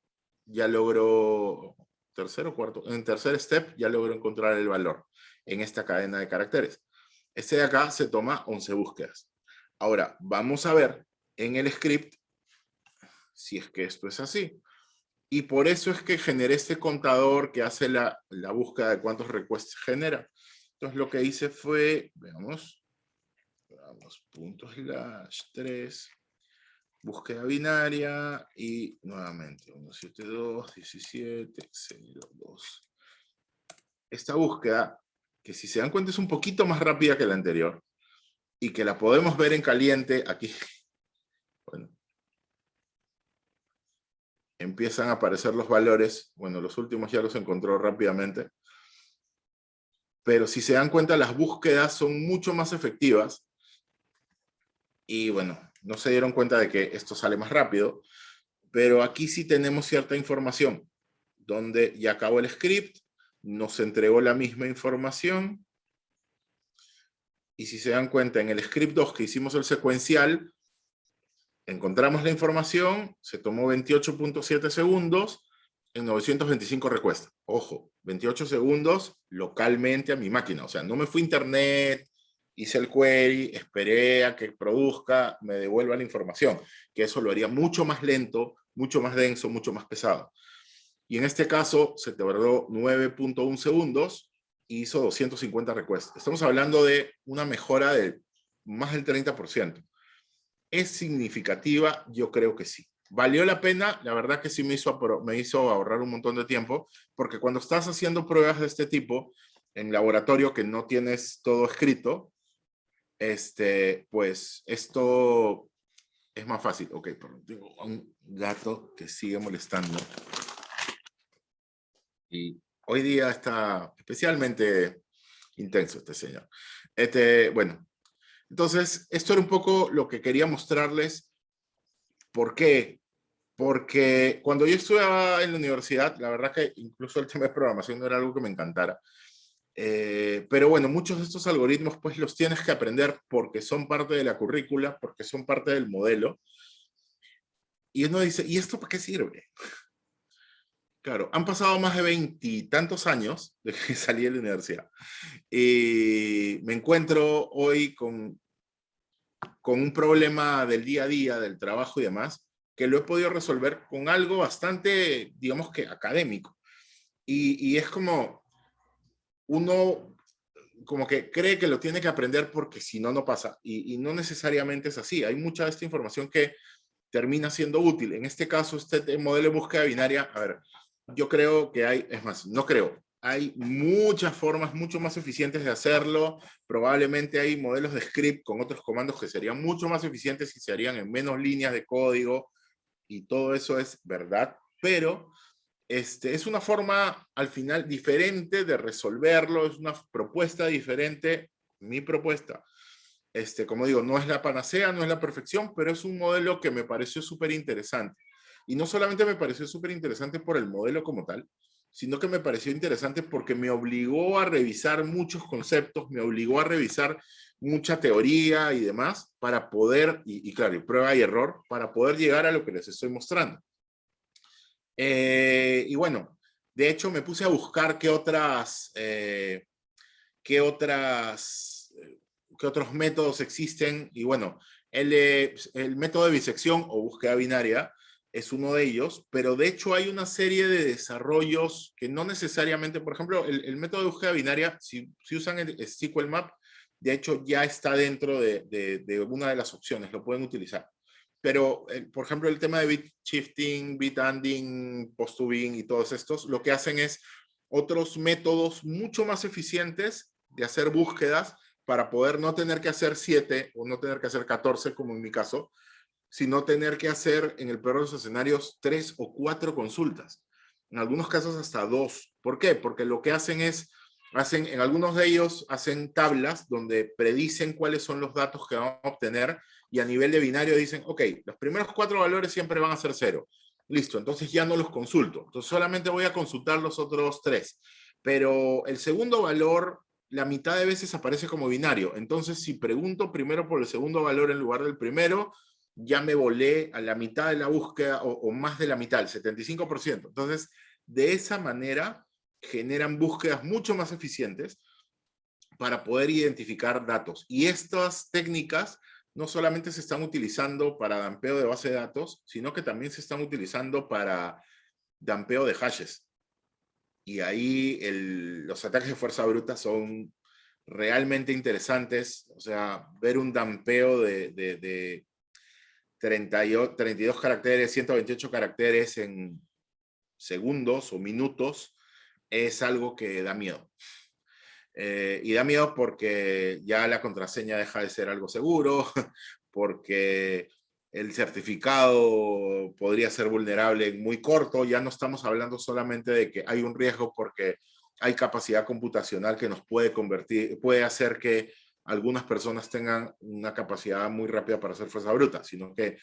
ya logro, en el tercer step ya logro encontrar el valor en esta cadena de caracteres. Este de acá se toma 11 búsquedas. Ahora, vamos a ver en el script si es que esto es así. Y por eso es que generé este contador que hace la búsqueda de cuántos requests genera. Entonces lo que hice fue, veamos, ./3, búsqueda binaria y nuevamente 172.17.02. Esta búsqueda, que si se dan cuenta es un poquito más rápida que la anterior, y que la podemos ver en caliente aquí. Bueno, empiezan a aparecer los valores. Bueno, los últimos ya los encontró rápidamente. Pero si se dan cuenta, las búsquedas son mucho más efectivas. Y bueno, no se dieron cuenta de que esto sale más rápido. Pero aquí sí tenemos cierta información, donde ya acabó el script, nos entregó la misma información. Y si se dan cuenta, en el script 2 que hicimos el secuencial, encontramos la información, se tomó 28.7 segundos en 925 requests. Ojo, 28 segundos localmente a mi máquina. O sea, no me fui a internet, hice el query, esperé a que produzca, me devuelva la información. Que eso lo haría mucho más lento, mucho más denso, mucho más pesado. Y en este caso se tardó 9.1 segundos y hizo 250 requests. Estamos hablando de una mejora de más del 30%. ¿Es significativa? Yo creo que sí. ¿Valió la pena? La verdad que sí me hizo ahorrar un montón de tiempo, porque cuando estás haciendo pruebas de este tipo, en laboratorio que no tienes todo escrito, pues esto es más fácil. Ok, perdón, tengo un gato que sigue molestando. Y hoy día está especialmente intenso este señor. Bueno, entonces esto era un poco lo que quería mostrarles. ¿Por qué? Porque cuando yo estudiaba en la universidad, la verdad que incluso el tema de programación no era algo que me encantara. Pero bueno, muchos de estos algoritmos pues los tienes que aprender porque son parte de la currícula, porque son parte del modelo. Y uno dice, ¿y esto para qué sirve? Claro, han pasado más de 20 y tantos años de que salí de la universidad. Y me encuentro hoy con un problema del día a día, del trabajo y demás, que lo he podido resolver con algo bastante, digamos que académico. Y es como uno como que cree que lo tiene que aprender porque si no, no pasa. Y no necesariamente es así. Hay mucha de esta información que termina siendo útil. En este caso, este modelo de búsqueda binaria, a ver, yo creo que hay, es más, no creo, hay muchas formas mucho más eficientes de hacerlo. Probablemente hay modelos de script con otros comandos que serían mucho más eficientes y se harían en menos líneas de código, y todo eso es verdad, pero es una forma al final diferente de resolverlo, es una propuesta diferente. Mi propuesta, como digo, no es la panacea, no es la perfección, pero es un modelo que me pareció súper interesante. Y no solamente me pareció súper interesante por el modelo como tal, sino que me pareció interesante porque me obligó a revisar muchos conceptos, me obligó a revisar mucha teoría y demás para poder, y claro, y prueba y error, para poder llegar a lo que les estoy mostrando. Y bueno, de hecho me puse a buscar qué otros métodos existen, y bueno, el método de bisección o búsqueda binaria es uno de ellos, pero de hecho hay una serie de desarrollos que no necesariamente, por ejemplo, el método de búsqueda binaria, si usan el SQL Map, de hecho ya está dentro de una de las opciones, lo pueden utilizar. Pero, por ejemplo, el tema de bit shifting, bit anding, post-to-bin y todos estos, lo que hacen es otros métodos mucho más eficientes de hacer búsquedas para poder no tener que hacer 7 o no tener que hacer 14, como en mi caso, sino tener que hacer, en el peor de los escenarios, 3 o 4 consultas. En algunos casos hasta 2. ¿Por qué? Porque lo que hacen es, en algunos de ellos hacen tablas donde predicen cuáles son los datos que van a obtener, y a nivel de binario dicen, ok, los primeros 4 valores siempre van a ser 0. Listo, entonces ya no los consulto. Entonces solamente voy a consultar los otros 3. Pero el segundo valor, la mitad de veces aparece como binario. Entonces, si pregunto primero por el segundo valor en lugar del primero, ya me volé a la mitad de la búsqueda, o más de la mitad, el 75%. Entonces, de esa manera, generan búsquedas mucho más eficientes para poder identificar datos. Y estas técnicas no solamente se están utilizando para dampeo de base de datos, sino que también se están utilizando para dampeo de hashes. Y ahí los ataques de fuerza bruta son realmente interesantes. O sea, ver un dampeo de 32 caracteres, 128 caracteres en segundos o minutos es algo que da miedo. Y da miedo porque ya la contraseña deja de ser algo seguro, porque el certificado podría ser vulnerable en muy corto. Ya no estamos hablando solamente de que hay un riesgo porque hay capacidad computacional que nos puede convertir, puede hacer que algunas personas tengan una capacidad muy rápida para hacer fuerza bruta, sino que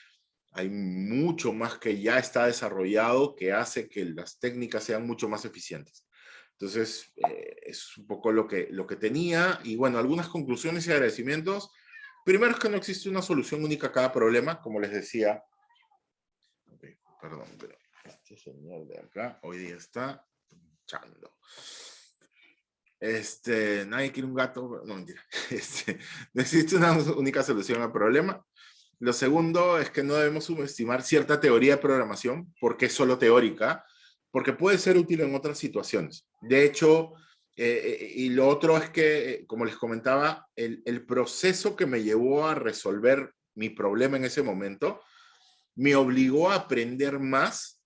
hay mucho más que ya está desarrollado que hace que las técnicas sean mucho más eficientes. Entonces, es un poco lo que tenía. Y bueno, algunas conclusiones y agradecimientos. Primero es que no existe una solución única a cada problema, como les decía. Okay, perdón, pero este señor de acá hoy día está pinchando. Nadie quiere un gato. No, mentira. No existe una única solución al problema. Lo segundo es que no debemos subestimar cierta teoría de programación, porque es solo teórica, porque puede ser útil en otras situaciones. De hecho, y lo otro es que, como les comentaba, el proceso que me llevó a resolver mi problema en ese momento me obligó a aprender más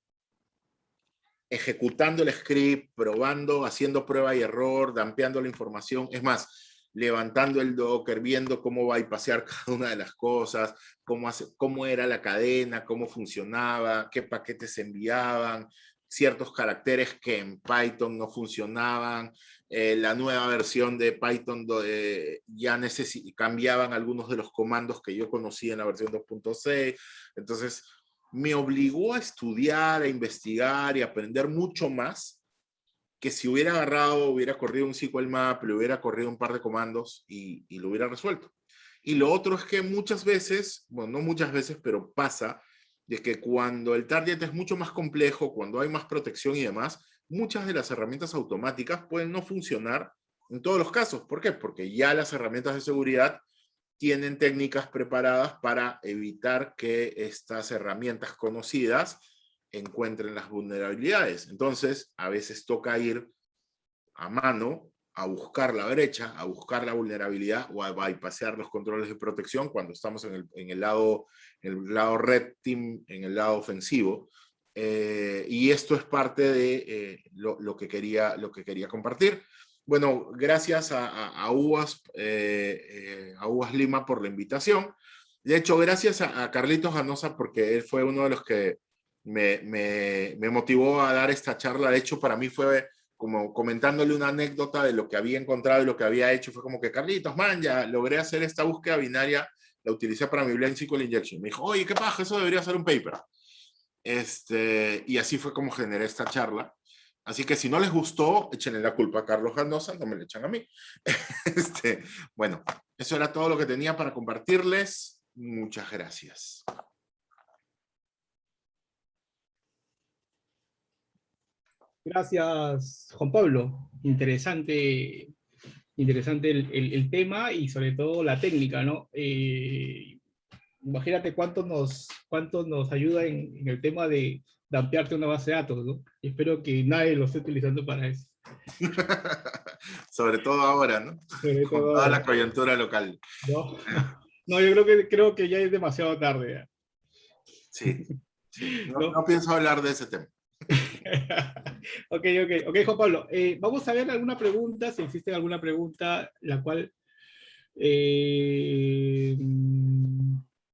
ejecutando el script, probando, haciendo prueba y error, dampeando la información. Es más, levantando el Docker, viendo cómo bypassear cada una de las cosas, cómo era la cadena, cómo funcionaba, qué paquetes se enviaban, ciertos caracteres que en Python no funcionaban, la nueva versión de Python ya cambiaban algunos de los comandos que yo conocía en la versión 2.6. Entonces, me obligó a estudiar, a investigar y a aprender mucho más que si hubiera agarrado, hubiera corrido un SQL map, le hubiera corrido un par de comandos y lo hubiera resuelto. Y lo otro es que muchas veces, bueno, no muchas veces, pero pasa, de que cuando el target es mucho más complejo, cuando hay más protección y demás, muchas de las herramientas automáticas pueden no funcionar en todos los casos. ¿Por qué? Porque ya las herramientas de seguridad tienen técnicas preparadas para evitar que estas herramientas conocidas encuentren las vulnerabilidades. Entonces, a veces toca ir a mano a buscar la brecha, a buscar la vulnerabilidad o a bypassear los controles de protección cuando estamos en el lado red team, en el lado ofensivo. Y esto es parte de lo que quería compartir. Bueno, gracias a UAS Lima por la invitación. De hecho, gracias a Carlitos Ganosa, porque él fue uno de los que me motivó a dar esta charla. De hecho, para mí fue como comentándole una anécdota de lo que había encontrado y lo que había hecho. Fue como que, Carlitos, man, ya logré hacer esta búsqueda binaria, la utilicé para mi Blind SQL Injection. Me dijo, oye, qué paja, eso debería ser un paper. Y así fue como generé esta charla. Así que si no les gustó, échenle la culpa a Carlos Ganosa, no me le echan a mí. Bueno, eso era todo lo que tenía para compartirles. Muchas gracias. Gracias, Juan Pablo. Interesante, interesante el tema y sobre todo la técnica, ¿no? Imagínate cuánto nos ayuda en el tema de dampearte una base de datos, ¿no? Y espero que nadie lo esté utilizando para eso. Sobre todo ahora, ¿no? Sobre Con todo toda ahora, la coyuntura local. ¿no? No, yo creo que ya es demasiado tarde. ¿Ya? Sí, sí. No, ¿No? no pienso hablar de ese tema. Ok, Juan Pablo. Vamos a ver alguna pregunta, si existe alguna pregunta, la cual eh,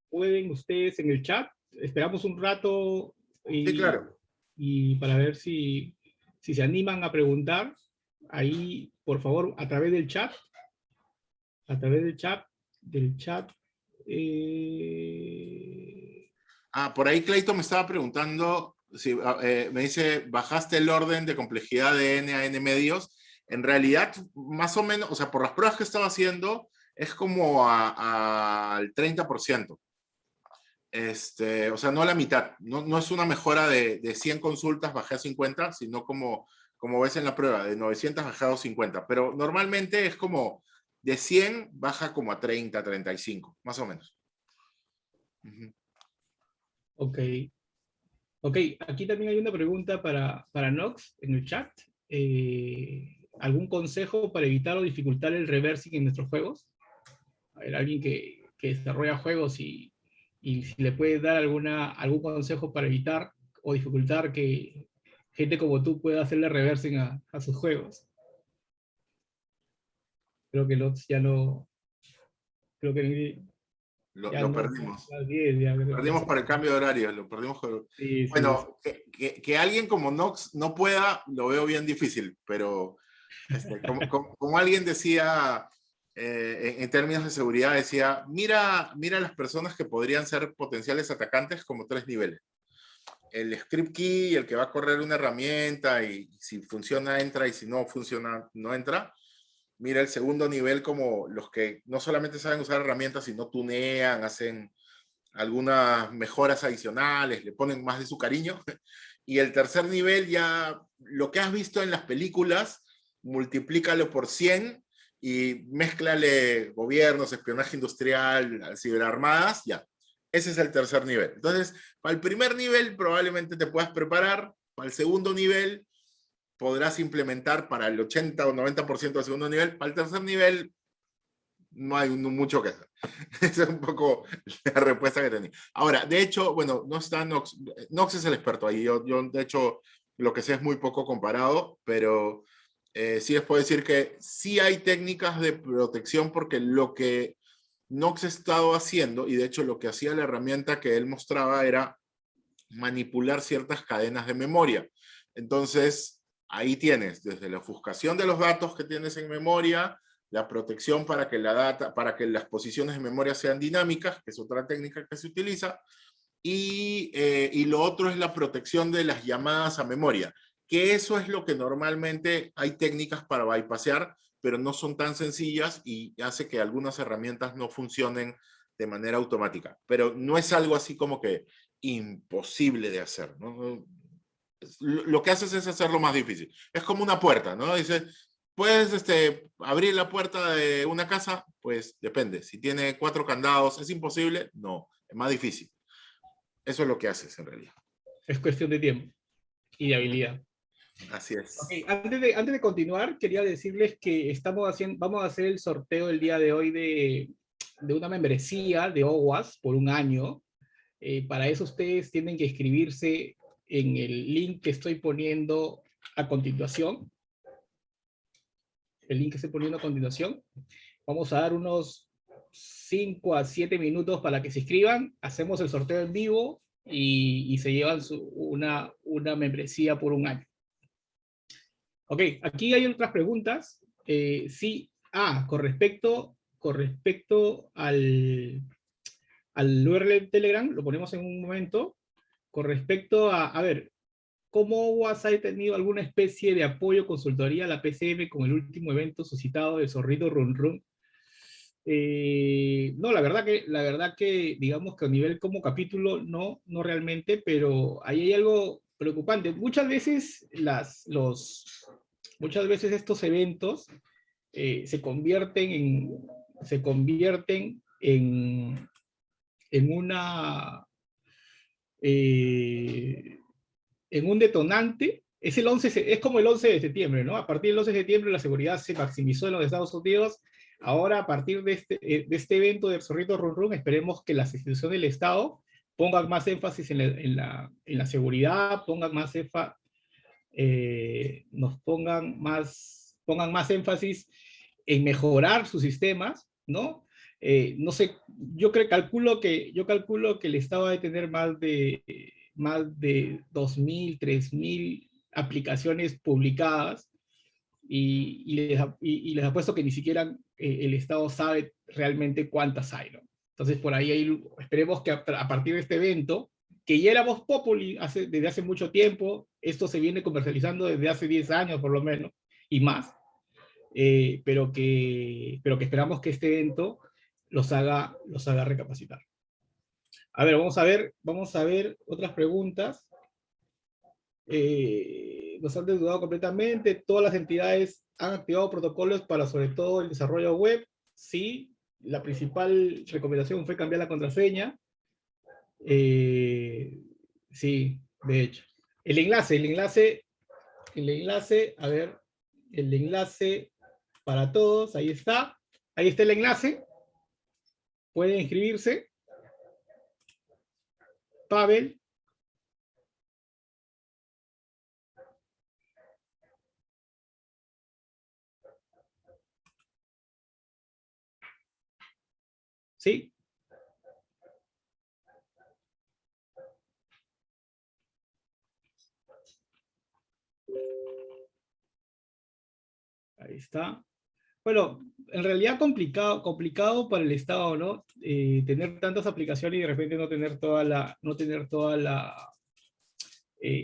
pueden ustedes en el chat. Esperamos un rato Sí, claro. y para ver si se animan a preguntar. Ahí, por favor, a través del chat. A través del chat. Por ahí Clayton me estaba preguntando, si, me dice, ¿bajaste el orden de complejidad de N a N medios? En realidad, más o menos, o sea, por las pruebas que estaba haciendo, es como al 30%. O sea, no a la mitad. No es una mejora de 100 consultas, bajé a 50, sino como ves en la prueba, de 900 bajé a 50. Pero normalmente es como de 100 baja como a 30, 35, más o menos. Ok. Ok, aquí también hay una pregunta para Nox en el chat. algún consejo para evitar o dificultar el reversing en nuestros juegos? A ver, alguien que desarrolla juegos y si le puedes dar algún consejo para evitar o dificultar que gente como tú pueda hacerle reversing a sus juegos. Creo que Lots ya no... Creo que ya Lo no... perdimos. Ya, Perdimos por el cambio de horario, lo perdimos. sí, Bueno, que alguien como Nox no pueda, lo veo bien difícil, pero como alguien decía, en términos de seguridad, decía, mira las personas que podrían ser potenciales atacantes como 3 niveles. El script key, el que va a correr una herramienta y si funciona entra y si no funciona no entra. Mira el segundo nivel como los que no solamente saben usar herramientas, sino tunean, hacen algunas mejoras adicionales, le ponen más de su cariño. Y el tercer nivel ya, lo que has visto en las películas, multiplícalo por 100 y mézclale gobiernos, espionaje industrial, ciberarmadas, ya. Ese es el tercer nivel. Entonces, para el primer nivel probablemente te puedas preparar, para el segundo nivel podrás implementar para el 80 o 90% del segundo nivel, para el tercer nivel no hay mucho que hacer. Esa es un poco la respuesta que tenía. Ahora, de hecho, bueno, no está Nox. Nox es el experto ahí. Yo de hecho, lo que sé es muy poco comparado, pero sí les puedo decir que sí hay técnicas de protección porque lo que Nox ha estado haciendo, y de hecho lo que hacía la herramienta que él mostraba era manipular ciertas cadenas de memoria. Entonces, ahí tienes desde la ofuscación de los datos que tienes en memoria, la protección para que las posiciones de memoria sean dinámicas, que es otra técnica que se utiliza, y lo otro es la protección de las llamadas a memoria, que eso es lo que normalmente hay técnicas para bypassear, pero no son tan sencillas y hace que algunas herramientas no funcionen de manera automática. Pero no es algo así como que imposible de hacer, ¿no? Lo que haces es hacerlo más difícil. Es como una puerta, ¿no? Dice, ¿puedes abrir la puerta de una casa? Pues depende. Si tiene 4 candados, ¿es imposible? No, es más difícil. Eso es lo que haces en realidad. Es cuestión de tiempo y de habilidad. Así es. Okay, antes de continuar, quería decirles que vamos a hacer el sorteo el día de hoy de una membresía de OWASP por un año. Para eso ustedes tienen que inscribirse en el link que estoy poniendo a continuación. El link que estoy poniendo a continuación. Vamos a dar unos 5 a 7 minutos para que se inscriban. Hacemos el sorteo en vivo y se llevan una membresía por un año. Ok, aquí hay otras preguntas. Sí, con respecto al URL de Telegram, lo ponemos en un momento. Con respecto a ver, ¿cómo OWASP ha tenido alguna especie de apoyo, consultoría a la PCM con el último evento suscitado de Zorrito Run Run? No, la verdad que digamos que a nivel como capítulo no realmente, pero ahí hay algo preocupante. Muchas veces estos eventos se convierten en un detonante. Es como el 11 de septiembre, ¿no? A partir del 11 de septiembre la seguridad se maximizó en los Estados Unidos. Ahora, a partir de este evento de Zorrito Run Run, esperemos que las instituciones del Estado pongan más énfasis en la seguridad, pongan más énfasis en mejorar sus sistemas, ¿no? No sé, yo calculo que el Estado debe tener más de 2.000, 3.000 aplicaciones publicadas y les apuesto que ni siquiera el Estado sabe realmente cuántas hay, ¿no? Entonces, por ahí esperemos que a partir de este evento, que ya era Vox Populi desde hace mucho tiempo, esto se viene comercializando desde hace 10 años por lo menos, y más, pero que esperamos que este evento los haga recapacitar. A ver, vamos a ver otras preguntas. Nos han desnudado completamente. Todas las entidades han activado protocolos para sobre todo el desarrollo web. Sí, la principal recomendación fue cambiar la contraseña. Sí, de hecho. El enlace, a ver, el enlace para todos, ahí está. Ahí está el enlace. Pueden inscribirse. Pavel. ¿Sí? Ahí está. Bueno, en realidad complicado para el Estado, ¿no? Tener tantas aplicaciones y de repente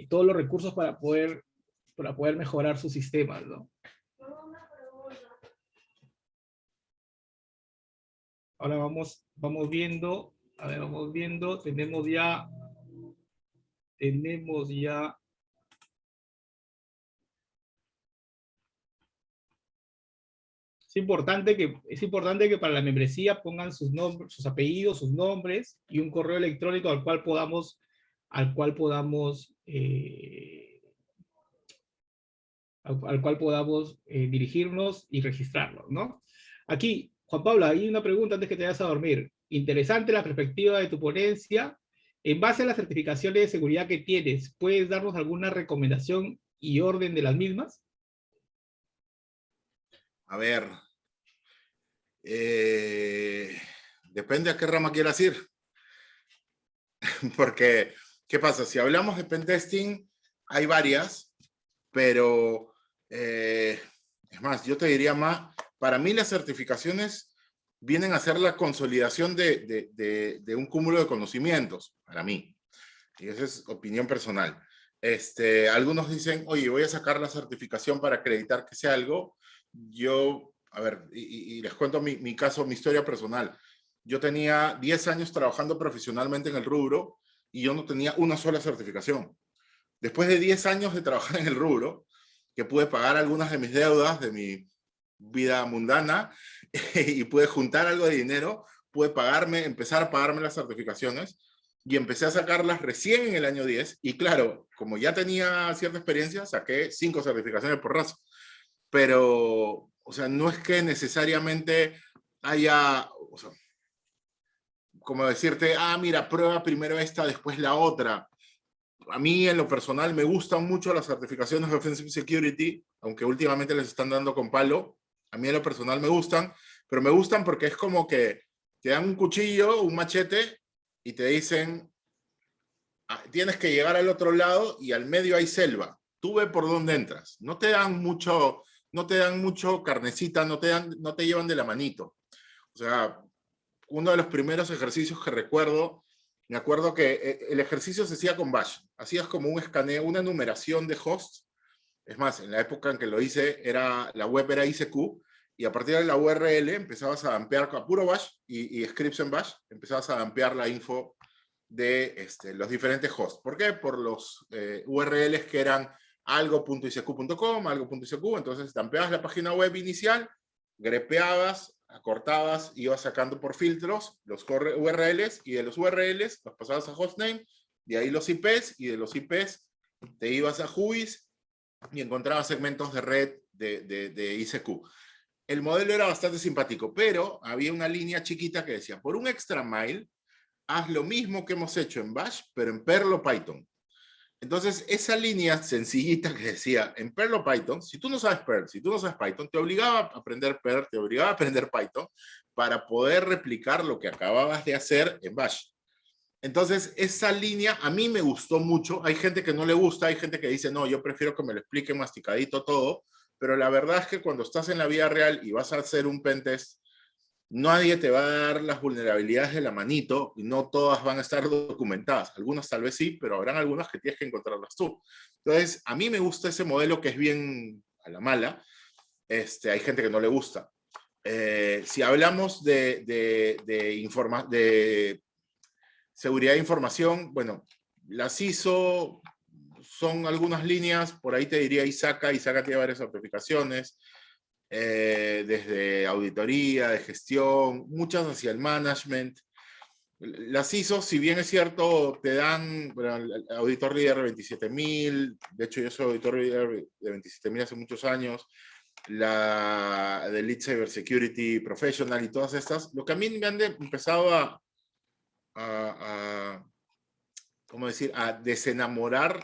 todos los recursos para poder mejorar sus sistemas, ¿no? Ahora vamos viendo, a ver, vamos viendo, tenemos ya, es importante que para la membresía pongan sus nombres, sus apellidos, sus nombres y un correo electrónico al cual podamos dirigirnos y registrarnos, ¿no? Aquí, Juan Pablo, hay una pregunta antes que te vayas a dormir. Interesante la perspectiva de tu ponencia. En base a las certificaciones de seguridad que tienes, ¿puedes darnos alguna recomendación y orden de las mismas? A ver, depende a qué rama quieras ir. Porque, ¿qué pasa? Si hablamos de pentesting, hay varias, pero es más, yo te diría más, para mí las certificaciones vienen a ser la consolidación de un cúmulo de conocimientos, para mí. Y esa es opinión personal. Algunos dicen, oye, voy a sacar la certificación para acreditar que sé algo. Yo, a ver, y les cuento mi caso, mi historia personal. Yo tenía 10 años trabajando profesionalmente en el rubro y yo no tenía una sola certificación. Después de 10 años de trabajar en el rubro, que pude pagar algunas de mis deudas de mi vida mundana y pude juntar algo de dinero, pude empezar a pagarme las certificaciones y empecé a sacarlas recién en el año 10 y claro, como ya tenía cierta experiencia, saqué 5 certificaciones por razo. Pero, o sea, no es que necesariamente haya, o sea, como decirte, mira, prueba primero esta, después la otra. A mí, en lo personal, me gustan mucho las certificaciones de Offensive Security, aunque últimamente les están dando con palo. A mí, en lo personal, me gustan, pero me gustan porque es como que te dan un cuchillo, un machete, y te dicen, tienes que llegar al otro lado y al medio hay selva. Tú ve por dónde entras. No te dan mucho carnecita, no te llevan de la manito. O sea, uno de los primeros ejercicios que recuerdo, me acuerdo que el ejercicio se hacía con Bash. Hacías como un escaneo, una enumeración de hosts. Es más, en la época en que lo hice, la web era ICQ, y a partir de la URL empezabas a ampliar a puro Bash y scripts en Bash, empezabas a ampliar la info de los diferentes hosts. ¿Por qué? Por los URLs que eran algo.icq.com, algo.icq, entonces te ampliabas la página web inicial, grepeabas, acortabas, ibas sacando por filtros los URLs, y de los URLs los pasabas a hostname, de ahí los IPs, y de los IPs te ibas a Whois y encontrabas segmentos de red de ICQ. El modelo era bastante simpático, pero había una línea chiquita que decía, por un extra mile, haz lo mismo que hemos hecho en Bash, pero en Perl o Python. Entonces, esa línea sencillita que decía, en Perl o Python, si tú no sabes Perl, si tú no sabes Python, te obligaba a aprender Perl, te obligaba a aprender Python, para poder replicar lo que acababas de hacer en Bash. Entonces, esa línea a mí me gustó mucho. Hay gente que no le gusta, hay gente que dice, no, yo prefiero que me lo explique masticadito todo, pero la verdad es que cuando estás en la vida real y vas a hacer un pentest, nadie te va a dar las vulnerabilidades de la manito y no todas van a estar documentadas. Algunas tal vez sí, pero habrán algunas que tienes que encontrarlas tú. Entonces, a mí me gusta ese modelo que es bien a la mala. Hay gente que no le gusta. Si hablamos de seguridad de información, bueno, las ISO son algunas líneas, por ahí te diría ISACA tiene varias certificaciones, desde auditoría, de gestión, muchas hacia el management. Las ISO, si bien es cierto, te dan, bueno, el auditor líder 27000, de hecho yo soy auditor líder de 27000 hace muchos años, la de Elite Cybersecurity Professional y todas estas, lo que a mí me han empezado ¿cómo decir?, a desenamorar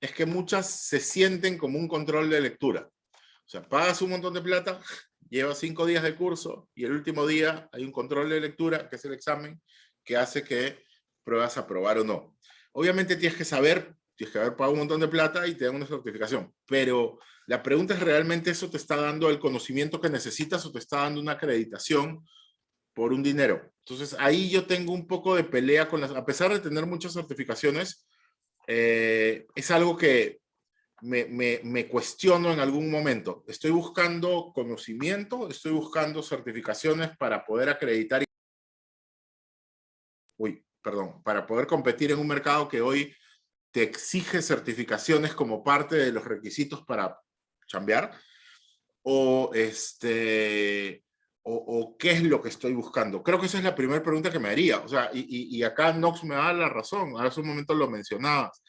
es que muchas se sienten como un control de lectura. O sea, pagas un montón de plata, llevas 5 días de curso y el último día hay un control de lectura, que es el examen, que hace que pruebas a aprobar o no. Obviamente tienes que haber pagado un montón de plata y te dan una certificación, pero la pregunta es, ¿realmente eso te está dando el conocimiento que necesitas o te está dando una acreditación por un dinero? Entonces ahí yo tengo un poco de pelea con a pesar de tener muchas certificaciones, es algo que me cuestiono en algún momento. Estoy buscando conocimiento, estoy buscando certificaciones para poder acreditar, para poder competir en un mercado que hoy te exige certificaciones como parte de los requisitos para chambear, o qué es lo que estoy buscando. Creo que esa es la primera pregunta que me haría. O sea, y acá Nox me da la razón. Hace un momento lo mencionabas.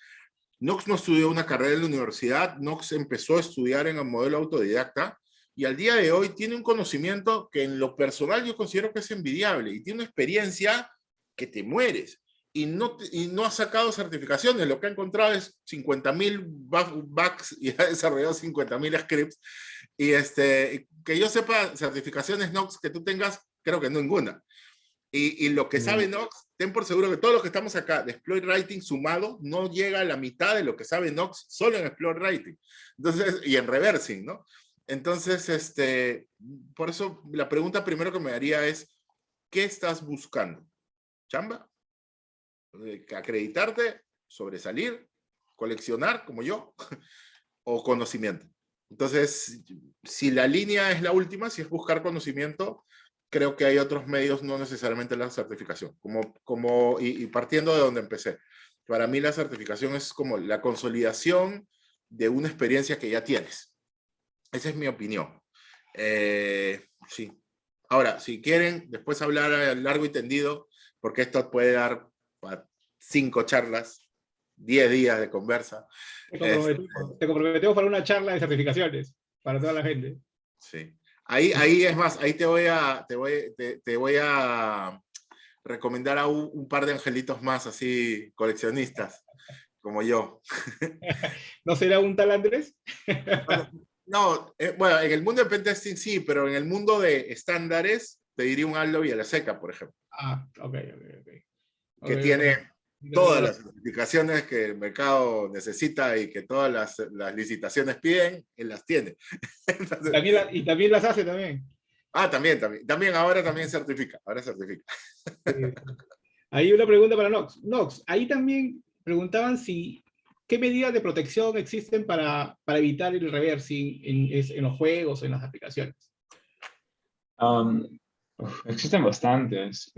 Nox no estudió una carrera en la universidad. Nox empezó a estudiar en el modelo autodidacta y al día de hoy tiene un conocimiento que en lo personal yo considero que es envidiable y tiene una experiencia que te mueres. Y no ha sacado certificaciones. Lo que ha encontrado es 50.000 bugs y ha desarrollado 50.000 scripts. Y que yo sepa, certificaciones Nox que tú tengas, creo que ninguna. Y lo que sabe Nox, ten por seguro que todos los que estamos acá de Exploit Writing sumado no llega a la mitad de lo que sabe Nox solo en Exploit Writing. Entonces, y en reversing, ¿no? Entonces, por eso la pregunta primero que me haría es, ¿qué estás buscando? ¿Chamba? ¿Acreditarte? ¿Sobresalir? ¿Coleccionar, como yo? ¿O conocimiento? Entonces, si la línea es la última, si es buscar conocimiento, creo que hay otros medios, no necesariamente la certificación, y partiendo de donde empecé. Para mí la certificación es como la consolidación de una experiencia que ya tienes. Esa es mi opinión. Sí. Ahora, si quieren después hablar largo y tendido, porque esto puede dar 5 charlas, 10 días de conversa. Te comprometemos para una charla de certificaciones, para toda la gente. Sí. Ahí es más, ahí te voy a recomendar a un par de angelitos más, así, coleccionistas, como yo. ¿No será un tal Andrés? No, bueno, en el mundo de pentesting sí, pero en el mundo de estándares, te diría un Aldo Villaseca, por ejemplo. Ah, ok. Que tiene todas las certificaciones que el mercado necesita y que todas las licitaciones piden, él las tiene. Entonces, y también las hace también. Ah, también, ahora también certifica, Sí. Ahí una pregunta para Nox. Nox, ahí también preguntaban qué medidas de protección existen para evitar el reversing en los juegos, en las aplicaciones. Existen bastantes.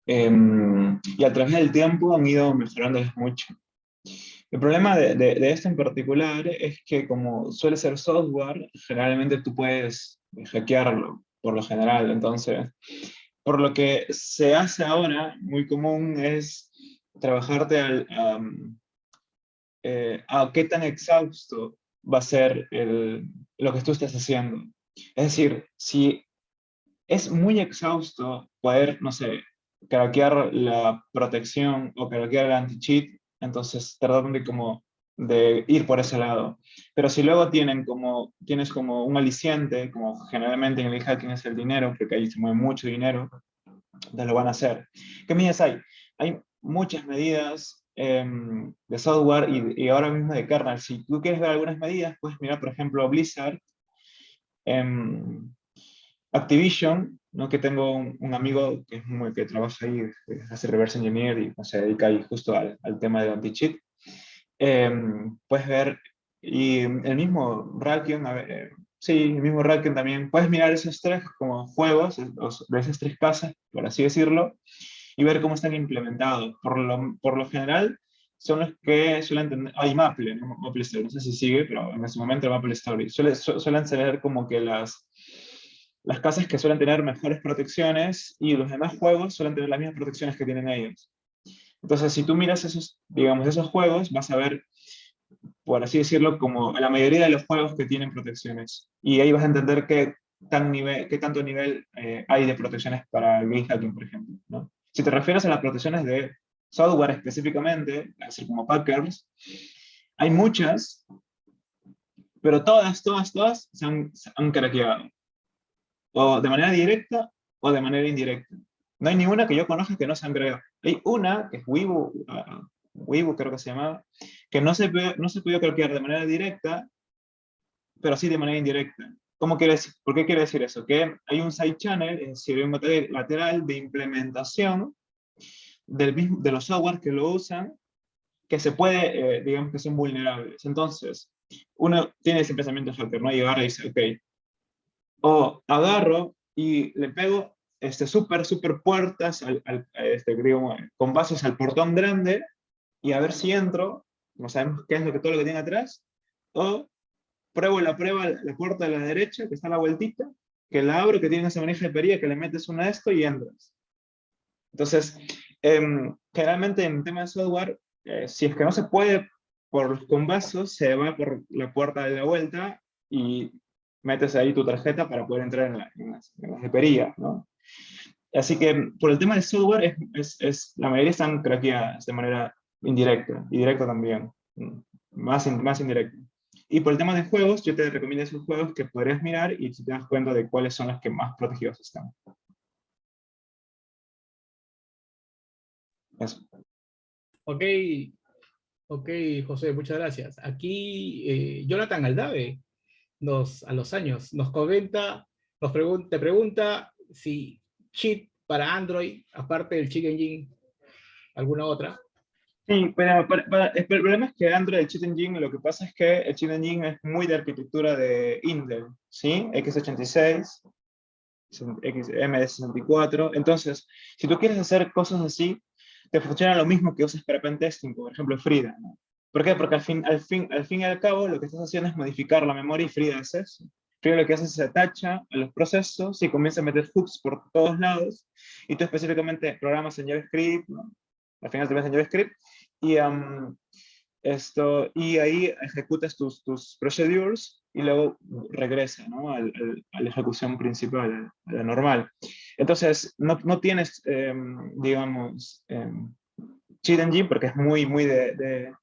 Y a través del tiempo han ido mejorándoles mucho. El problema de esto en particular es que como suele ser software, generalmente tú puedes hackearlo, por lo general. Entonces, por lo que se hace ahora, muy común es trabajarte a qué tan exhausto va a ser lo que tú estás haciendo. Es decir, si es muy exhausto poder, no sé, craquear la protección o craquear el anti-cheat, entonces tratan de ir por ese lado. Pero si luego tienes como un aliciente, como generalmente en el hacking es el dinero, porque ahí se mueve mucho dinero, entonces lo van a hacer. ¿Qué medidas hay? Hay muchas medidas de software y ahora mismo de kernel. Si tú quieres ver algunas medidas, puedes mirar, por ejemplo, Blizzard, Activision, ¿no? Que tengo un amigo que trabaja ahí, que hace reverse engineer y se dedica ahí justo al tema del anti-cheat. Puedes ver, y el mismo Raytheon, sí, el mismo Raytheon también, puedes mirar esos 3 como juegos, de esas 3 casas, por así decirlo, y ver cómo están implementados. Por lo general, son los que suelen tener, hay Maple, ¿no? Maple Story, no sé si sigue, pero en ese momento Maple Story, suelen ser como que las casas que suelen tener mejores protecciones y los demás juegos suelen tener las mismas protecciones que tienen ellos. Entonces, si tú miras esos juegos, vas a ver por así decirlo, como la mayoría de los juegos que tienen protecciones. Y ahí vas a entender qué tanto nivel hay de protecciones para el game hacking, por ejemplo, ¿no? Si te refieres a las protecciones de software específicamente, es decir, como packers, hay muchas, pero todas se han craqueado. O de manera directa o de manera indirecta. No hay ninguna que yo conozca que no se han creado. Hay una, que es Weibo, Weibo creo que se llamaba, que no se pudo craquear de manera directa, pero sí de manera indirecta. ¿Por qué quiere decir eso? Que hay un side channel, es decir, un material lateral de implementación de los software que lo usan, que se puede, digamos que son vulnerables. Entonces, uno tiene ese pensamiento hacker, ¿no? Y agarra y dice, ok, o agarro y le pego súper puertas digamos, con vasos al portón grande y a ver si entro, no sabemos qué es todo lo que tiene atrás, o pruebo la puerta de la derecha, que está a la vueltita, que la abro, que tiene esa manija de perilla, que le metes una de esto y entras. Entonces, generalmente en tema de software, si es que no se puede por los combazos, se va por la puerta de la vuelta y metes ahí tu tarjeta para poder entrar en las de perilla, ¿no? Así que por el tema del software, la mayoría están craqueadas de manera indirecta, y directa también, más indirecta. Y por el tema de juegos, yo te recomiendo esos juegos que podrías mirar y si te das cuenta de cuáles son los que más protegidos están. Eso. Ok, ok, José, muchas gracias. Aquí Jonathan Aldave, a los años, nos comenta, te pregunta si cheat para Android, aparte del Cheat Engine, alguna otra. Sí, pero el problema es que Android, el Cheat Engine, lo que pasa es que el Cheat Engine es muy de arquitectura de Intel, ¿sí? x86, XMD64. Entonces, si tú quieres hacer cosas así, te funciona lo mismo que usas para pentesting, por ejemplo, Frida, ¿no? ¿Por qué? Porque al fin y al cabo, lo que estás haciendo es modificar la memoria y Frida es eso. Frida lo que hace es se atacha a los procesos y comienza a meter hooks por todos lados, y tú específicamente programas en JavaScript, ¿no? Al final te ves en JavaScript, y, y ahí ejecutas tus procedures y luego regresa, ¿no? a la ejecución principal, a la normal. Entonces, no tienes, digamos, Cheat Engine porque es muy de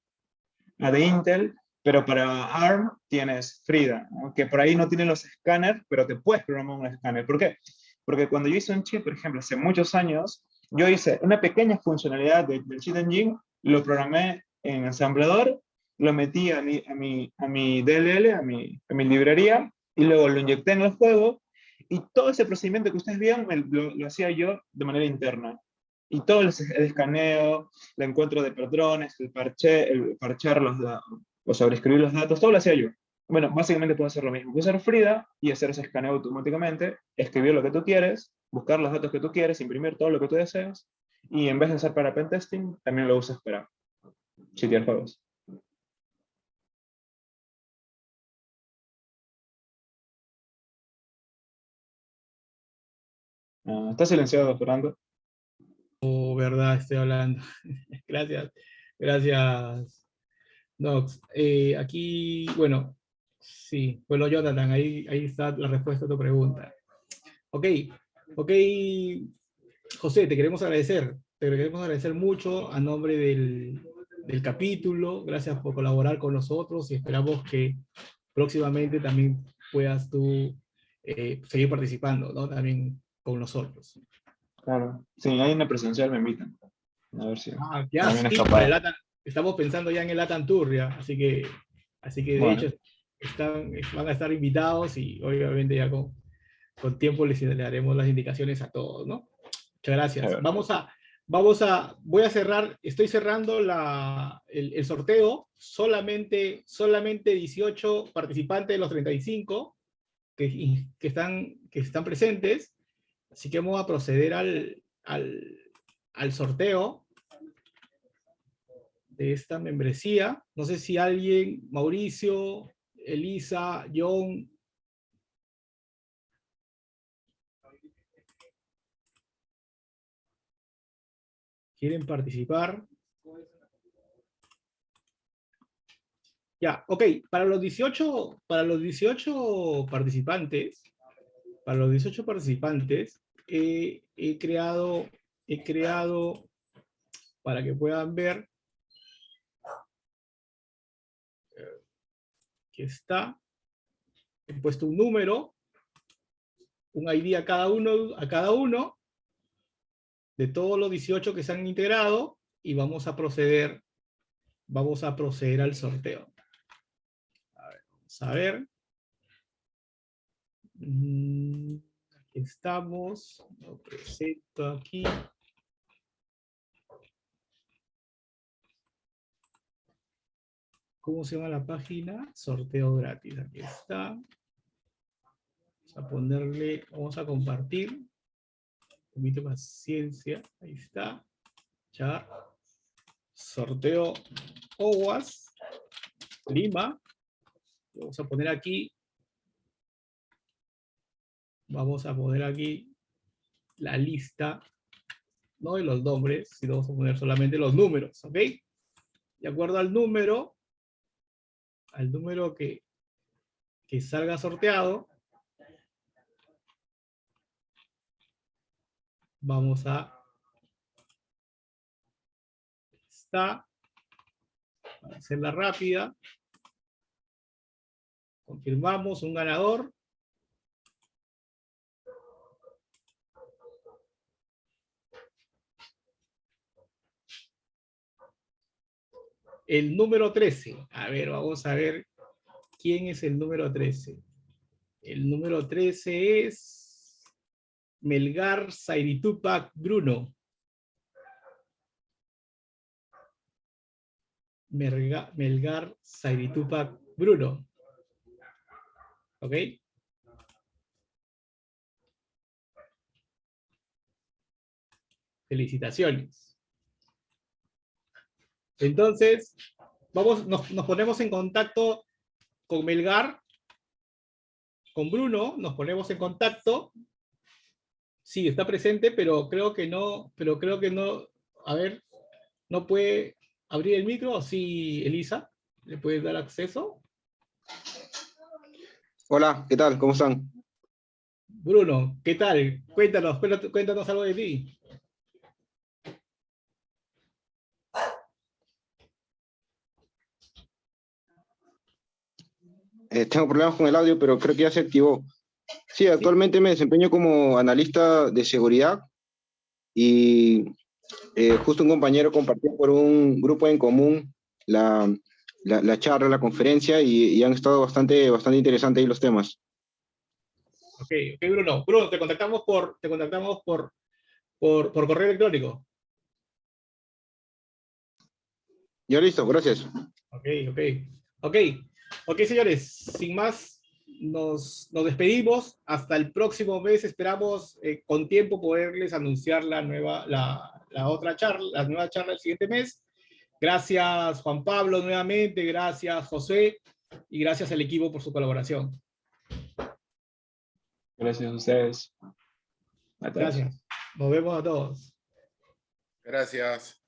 Intel, pero para ARM tienes Frida, ¿no? Que por ahí no tiene los escáneres, pero te puedes programar un escáner. ¿Por qué? Porque cuando yo hice un chip, por ejemplo, hace muchos años, yo hice una pequeña funcionalidad del Cheat Engine, lo programé en ensamblador, lo metí a mi DLL, a mi librería, y luego lo inyecté en el juego, y todo ese procedimiento que ustedes vieron lo hacía yo de manera interna. Y todo el escaneo, el encuentro de patrones, el parchar o sobreescribir los datos, todo lo hacía yo. Bueno, básicamente puedo hacer lo mismo. Puedo usar Frida y hacer ese escaneo automáticamente, escribir lo que tú quieres, buscar los datos que tú quieres, imprimir todo lo que tú deseas, y en vez de usar para pentesting, también lo usas para chitear juegos. ¿Está silenciado, Fernando? Oh, verdad, estoy hablando. Gracias, gracias, Nox. Aquí, bueno, sí, bueno, Jonathan, ahí está la respuesta a tu pregunta. Ok, ok, José, te queremos agradecer mucho a nombre del capítulo, gracias por colaborar con nosotros y esperamos que próximamente también puedas tú seguir participando, ¿no? También con nosotros. Claro. Sí, hay una presencial, me invitan. A ver si Ya, también sí, escapar. estamos pensando ya en el LATAM Tour, ya, así que de Bueno, hecho van a estar invitados y obviamente ya con tiempo le haremos las indicaciones a todos, ¿no? Muchas gracias. chévere. Voy a cerrar, estoy cerrando el sorteo, solamente 18 participantes de los 35 que están presentes, así que vamos a proceder al sorteo de esta membresía. No sé si alguien, Mauricio, Elisa, John, quieren participar. Ya, ok, para los 18 participantes, he creado, para que puedan ver, que está, he puesto un número, un ID a cada uno de todos los 18 que se han integrado, y vamos a proceder al sorteo. Vamos a ver. Aquí estamos, lo presento aquí. ¿Cómo se llama la página? Sorteo gratis, aquí está. Vamos a ponerle, vamos a compartir. Un poquito de paciencia, ahí está. Ya. Sorteo OWASP Lima. Vamos a poner aquí. Vamos a poner aquí la lista, no de los nombres, sino vamos a poner solamente los números, ¿ok? De acuerdo al número que salga sorteado, vamos a hacerla rápida. Confirmamos un ganador. El número 13. A ver, vamos a ver quién es el número 13. El número 13 es Melgar Sairitupac Bruno. Melgar Sairitupac Bruno. ¿Ok? Felicitaciones. Entonces, nos ponemos en contacto con Melgar, con Bruno, nos ponemos en contacto. Sí, está presente, pero creo que no, a ver, ¿no puede abrir el micro? Sí, Elisa, ¿le puedes dar acceso? Hola, ¿qué tal? ¿Cómo están? Bruno, ¿qué tal? Cuéntanos algo de ti. Tengo problemas con el audio, pero creo que ya se activó. Sí, actualmente me desempeño como analista de seguridad y justo un compañero compartió por un grupo en común la charla, la conferencia y han estado bastante interesantes ahí los temas. Ok, Bruno. Bruno, te contactamos por correo electrónico. Ya listo, gracias. Ok, señores, sin más, nos despedimos. Hasta el próximo mes. Esperamos con tiempo poderles anunciar la nueva charla del siguiente mes. Gracias, Juan Pablo, nuevamente. Gracias, José. Y gracias al equipo por su colaboración. Gracias a ustedes. A todos. Gracias. Nos vemos a todos. Gracias.